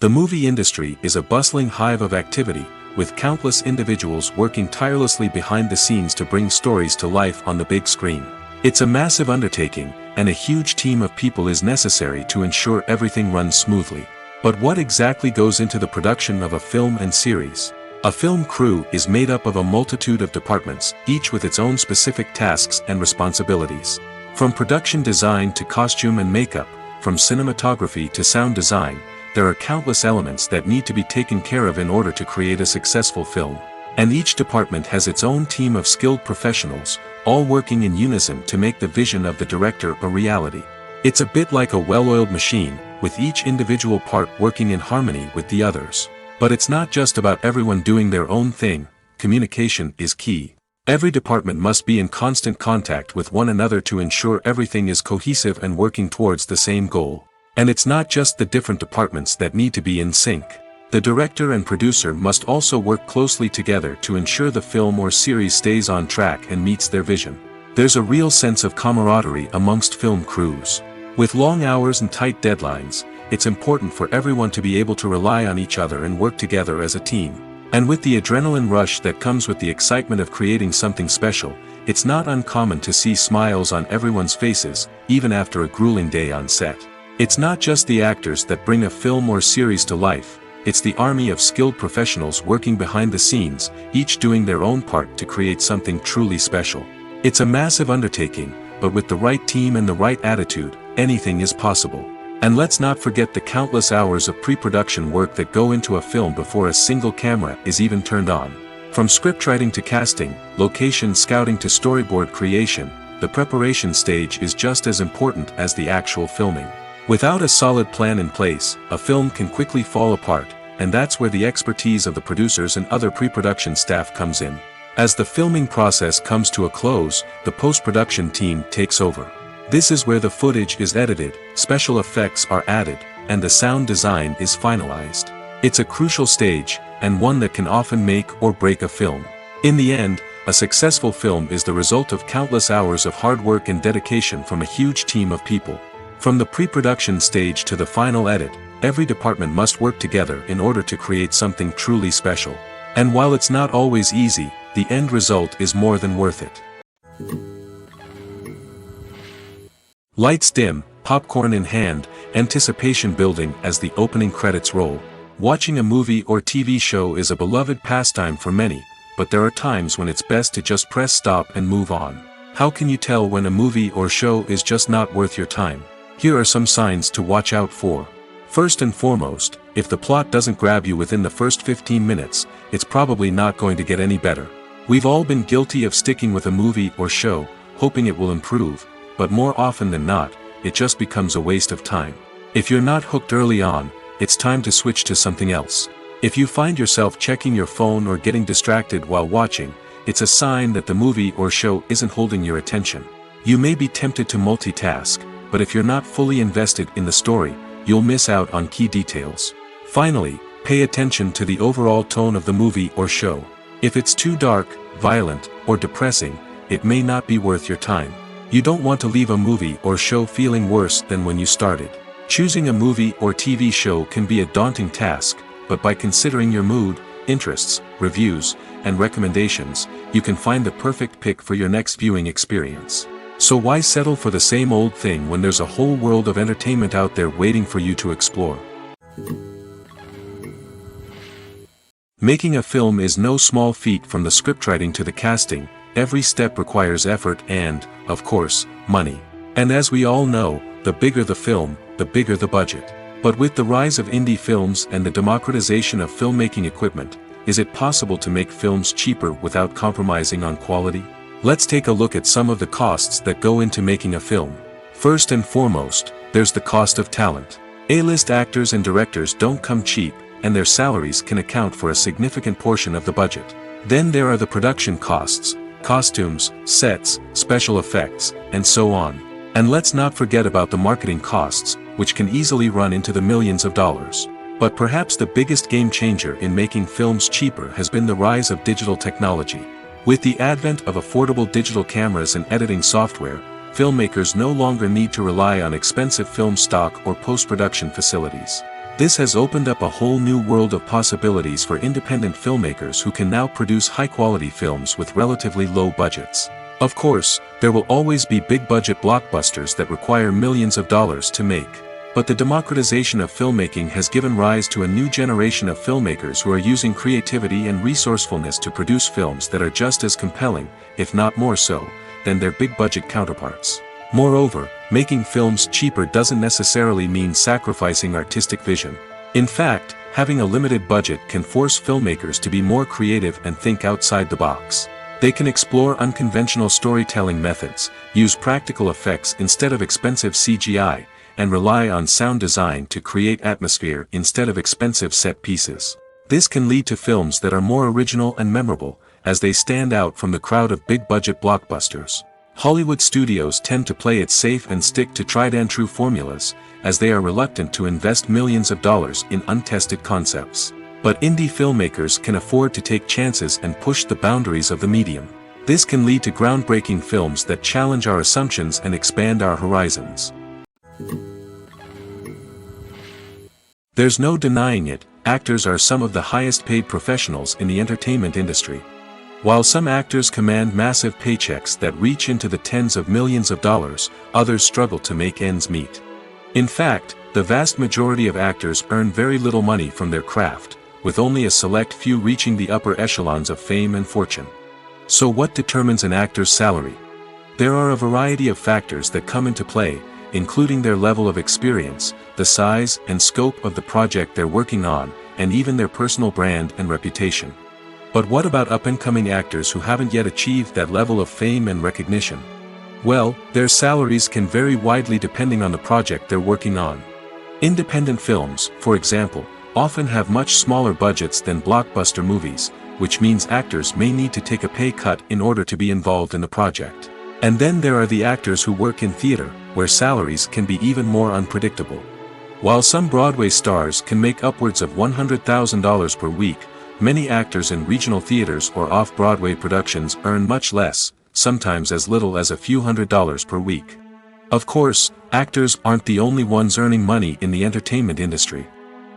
The movie industry is a bustling hive of activity, with countless individuals working tirelessly behind the scenes to bring stories to life on the big screen. It's a massive undertaking, and a huge team of people is necessary to ensure everything runs smoothly. But what exactly goes into the production of a film and series? A film crew is made up of a multitude of departments, each with its own specific tasks and responsibilities. From production design to costume and makeup, from cinematography to sound design, there are countless elements that need to be taken care of in order to create a successful film. And each department has its own team of skilled professionals, all working in unison to make the vision of the director a reality. It's a bit like a well-oiled machine, with each individual part working in harmony with the others. But it's not just about everyone doing their own thing, communication is key. Every department must be in constant contact with one another to ensure everything is cohesive and working towards the same goal. And it's not just the different departments that need to be in sync. The director and producer must also work closely together to ensure the film or series stays on track and meets their vision. There's a real sense of camaraderie amongst film crews. With long hours and tight deadlines, it's important for everyone to be able to rely on each other and work together as a team. And with the adrenaline rush that comes with the excitement of creating something special, it's not uncommon to see smiles on everyone's faces, even after a grueling day on set. It's not just the actors that bring a film or series to life, it's the army of skilled professionals working behind the scenes, each doing their own part to create something truly special. It's a massive undertaking, but with the right team and the right attitude, anything is possible. And let's not forget the countless hours of pre-production work that go into a film before a single camera is even turned on. From scriptwriting to casting, location scouting to storyboard creation, the preparation stage is just as important as the actual filming. Without a solid plan in place, a film can quickly fall apart, and that's where the expertise of the producers and other pre-production staff comes in. As the filming process comes to a close, the post-production team takes over. This is where the footage is edited, special effects are added, and the sound design is finalized. It's a crucial stage, and one that can often make or break a film. In the end, a successful film is the result of countless hours of hard work and dedication from a huge team of people. From the pre-production stage to the final edit, every department must work together in order to create something truly special. And while it's not always easy, the end result is more than worth it. Lights dim, popcorn in hand, anticipation building as the opening credits roll. Watching a movie or TV show is a beloved pastime for many, but there are times when it's best to just press stop and move on. How can you tell when a movie or show is just not worth your time? Here are some signs to watch out for. First and foremost, if the plot doesn't grab you within the first 15 minutes, it's probably not going to get any better. We've all been guilty of sticking with a movie or show, hoping it will improve, but more often than not, it just becomes a waste of time. If you're not hooked early on, it's time to switch to something else. If you find yourself checking your phone or getting distracted while watching, it's a sign that the movie or show isn't holding your attention. You may be tempted to multitask, but if you're not fully invested in the story, you'll miss out on key details. Finally, pay attention to the overall tone of the movie or show. If it's too dark, violent, or depressing, it may not be worth your time. You don't want to leave a movie or show feeling worse than when you started. Choosing a movie or TV show can be a daunting task, but by considering your mood, interests, reviews, and recommendations, you can find the perfect pick for your next viewing experience. So why settle for the same old thing when there's a whole world of entertainment out there waiting for you to explore? Making a film is no small feat. From the scriptwriting to the casting, every step requires effort and, of course, money. And as we all know, the bigger the film, the bigger the budget. But with the rise of indie films and the democratization of filmmaking equipment, is it possible to make films cheaper without compromising on quality? Let's take a look at some of the costs that go into making a film. First and foremost, there's the cost of talent. A-list actors and directors don't come cheap, and their salaries can account for a significant portion of the budget. Then there are the production costs, costumes, sets, special effects, and so on. And let's not forget about the marketing costs, which can easily run into the millions of dollars. But perhaps the biggest game changer in making films cheaper has been the rise of digital technology. With the advent of affordable digital cameras and editing software, filmmakers no longer need to rely on expensive film stock or post-production facilities. This has opened up a whole new world of possibilities for independent filmmakers who can now produce high-quality films with relatively low budgets. Of course, there will always be big-budget blockbusters that require millions of dollars to make. But the democratization of filmmaking has given rise to a new generation of filmmakers who are using creativity and resourcefulness to produce films that are just as compelling, if not more so, than their big-budget counterparts. Moreover, making films cheaper doesn't necessarily mean sacrificing artistic vision. In fact, having a limited budget can force filmmakers to be more creative and think outside the box. They can explore unconventional storytelling methods, use practical effects instead of expensive CGI, and rely on sound design to create atmosphere instead of expensive set pieces. This can lead to films that are more original and memorable, as they stand out from the crowd of big-budget blockbusters. Hollywood studios tend to play it safe and stick to tried-and-true formulas, as they are reluctant to invest millions of dollars in untested concepts. But indie filmmakers can afford to take chances and push the boundaries of the medium. This can lead to groundbreaking films that challenge our assumptions and expand our horizons. There's no denying it, actors are some of the highest-paid professionals in the entertainment industry. While some actors command massive paychecks that reach into the tens of millions of dollars, others struggle to make ends meet. In fact, the vast majority of actors earn very little money from their craft, with only a select few reaching the upper echelons of fame and fortune. So what determines an actor's salary? There are a variety of factors that come into play, including their level of experience, the size and scope of the project they're working on, and even their personal brand and reputation. But what about up-and-coming actors who haven't yet achieved that level of fame and recognition? Well, their salaries can vary widely depending on the project they're working on. Independent films, for example, often have much smaller budgets than blockbuster movies, which means actors may need to take a pay cut in order to be involved in the project. And then there are the actors who work in theater, where salaries can be even more unpredictable. While some Broadway stars can make upwards of $100,000 per week, many actors in regional theaters or off-Broadway productions earn much less, sometimes as little as a few $100s per week. Of course, actors aren't the only ones earning money in the entertainment industry.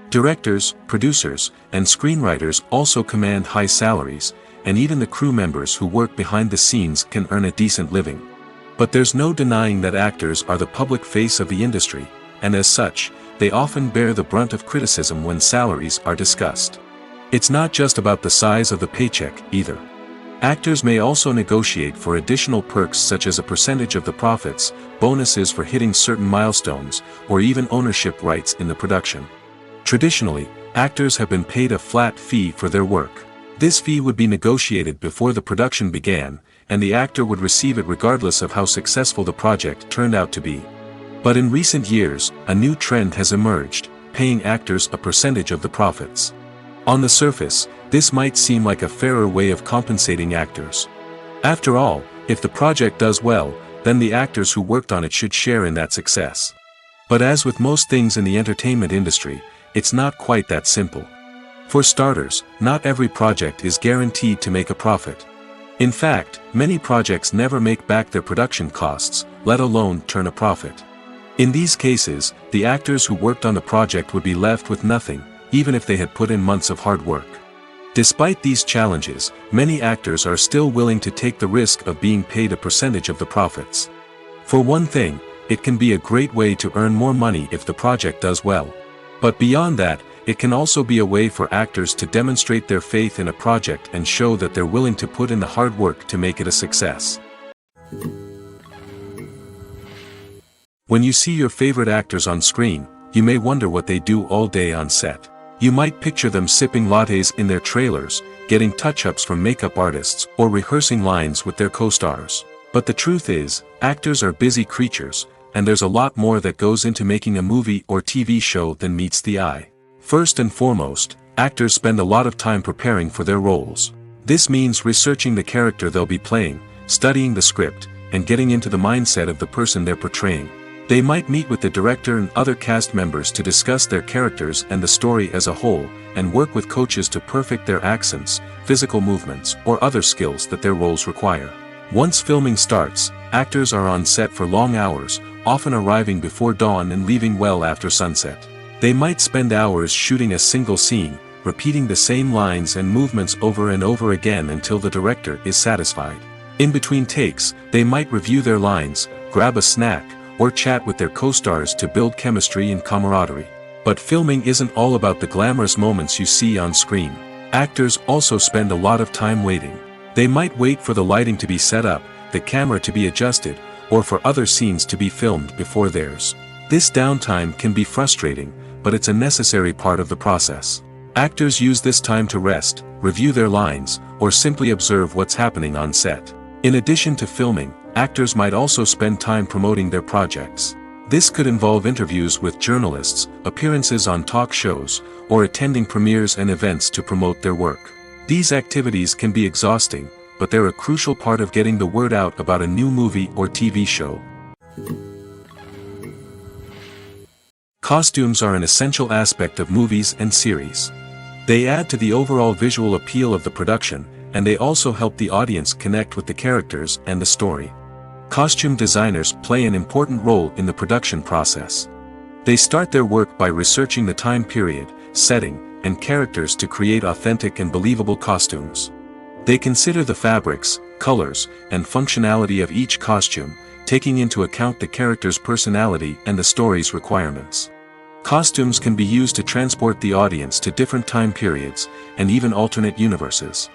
Directors, producers, and screenwriters also command high salaries, and even the crew members who work behind the scenes can earn a decent living. But there's no denying that actors are the public face of the industry, and as such, they often bear the brunt of criticism when salaries are discussed. It's not just about the size of the paycheck, either. Actors may also negotiate for additional perks such as a percentage of the profits, bonuses for hitting certain milestones, or even ownership rights in the production. Traditionally, actors have been paid a flat fee for their work. This fee would be negotiated before the production began, and the actor would receive it regardless of how successful the project turned out to be. But in recent years, a new trend has emerged, paying actors a percentage of the profits. On the surface, this might seem like a fairer way of compensating actors. After all, if the project does well, then the actors who worked on it should share in that success. But as with most things in the entertainment industry, it's not quite that simple. For starters, not every project is guaranteed to make a profit. In fact, many projects never make back their production costs, let alone turn a profit. In these cases, the actors who worked on the project would be left with nothing, even if they had put in months of hard work. Despite these challenges, many actors are still willing to take the risk of being paid a percentage of the profits. For one thing, it can be a great way to earn more money if the project does well. But beyond that, it can also be a way for actors to demonstrate their faith in a project and show that they're willing to put in the hard work to make it a success. When you see your favorite actors on screen, you may wonder what they do all day on set. You might picture them sipping lattes in their trailers, getting touch-ups from makeup artists, or rehearsing lines with their co-stars. But the truth is, actors are busy creatures, and there's a lot more that goes into making a movie or TV show than meets the eye. First and foremost, actors spend a lot of time preparing for their roles. This means researching the character they'll be playing, studying the script, and getting into the mindset of the person they're portraying. They might meet with the director and other cast members to discuss their characters and the story as a whole, and work with coaches to perfect their accents, physical movements, or other skills that their roles require. Once filming starts, actors are on set for long hours, often arriving before dawn and leaving well after sunset. They might spend hours shooting a single scene, repeating the same lines and movements over and over again until the director is satisfied. In between takes, they might review their lines, grab a snack, or chat with their co-stars to build chemistry and camaraderie. But filming isn't all about the glamorous moments you see on screen. Actors also spend a lot of time waiting. They might wait for the lighting to be set up, the camera to be adjusted, or for other scenes to be filmed before theirs. This downtime can be frustrating, but it's a necessary part of the process. Actors use this time to rest, review their lines, or simply observe what's happening on set. In addition to filming, actors might also spend time promoting their projects. This could involve interviews with journalists, appearances on talk shows, or attending premieres and events to promote their work. These activities can be exhausting, but they're a crucial part of getting the word out about a new movie or TV show. Costumes are an essential aspect of movies and series. They add to the overall visual appeal of the production, and they also help the audience connect with the characters and the story. Costume designers play an important role in the production process. They start their work by researching the time period, setting, and characters to create authentic and believable costumes. They consider the fabrics, colors, and functionality of each costume, taking into account the character's personality and the story's requirements. Costumes can be used to transport the audience to different time periods, and even alternate universes.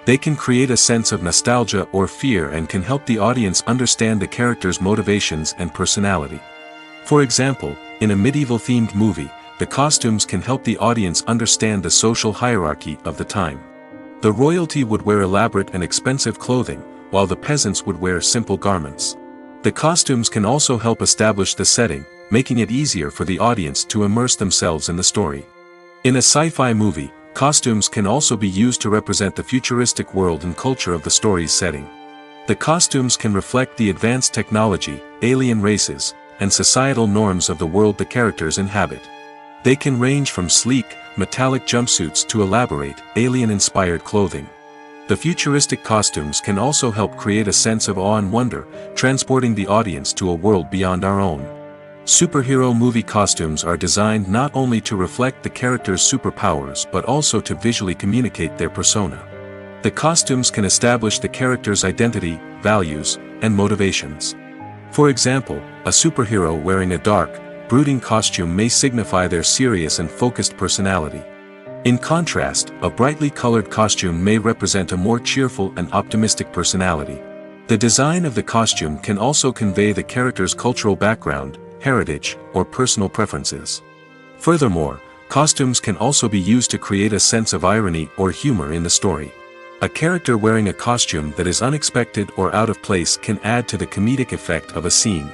They can create a sense of nostalgia or fear and can help the audience understand the character's motivations and personality. For example, in a medieval-themed movie, the costumes can help the audience understand the social hierarchy of the time. The royalty would wear elaborate and expensive clothing, while the peasants would wear simple garments. The costumes can also help establish the setting, making it easier for the audience to immerse themselves in the story. In a sci-fi movie, costumes can also be used to represent the futuristic world and culture of the story's setting. The costumes can reflect the advanced technology, alien races, and societal norms of the world the characters inhabit. They can range from sleek, metallic jumpsuits to elaborate, alien-inspired clothing. The futuristic costumes can also help create a sense of awe and wonder, transporting the audience to a world beyond our own. Superhero movie costumes are designed not only to reflect the character's superpowers but also to visually communicate their persona. The costumes can establish the character's identity, values, and motivations. For example, a superhero wearing a dark, brooding costume may signify their serious and focused personality. In contrast, a brightly colored costume may represent a more cheerful and optimistic personality. The design of the costume can also convey the character's cultural background, heritage, or personal preferences. Furthermore, costumes can also be used to create a sense of irony or humor in the story. A character wearing a costume that is unexpected or out of place can add to the comedic effect of a scene.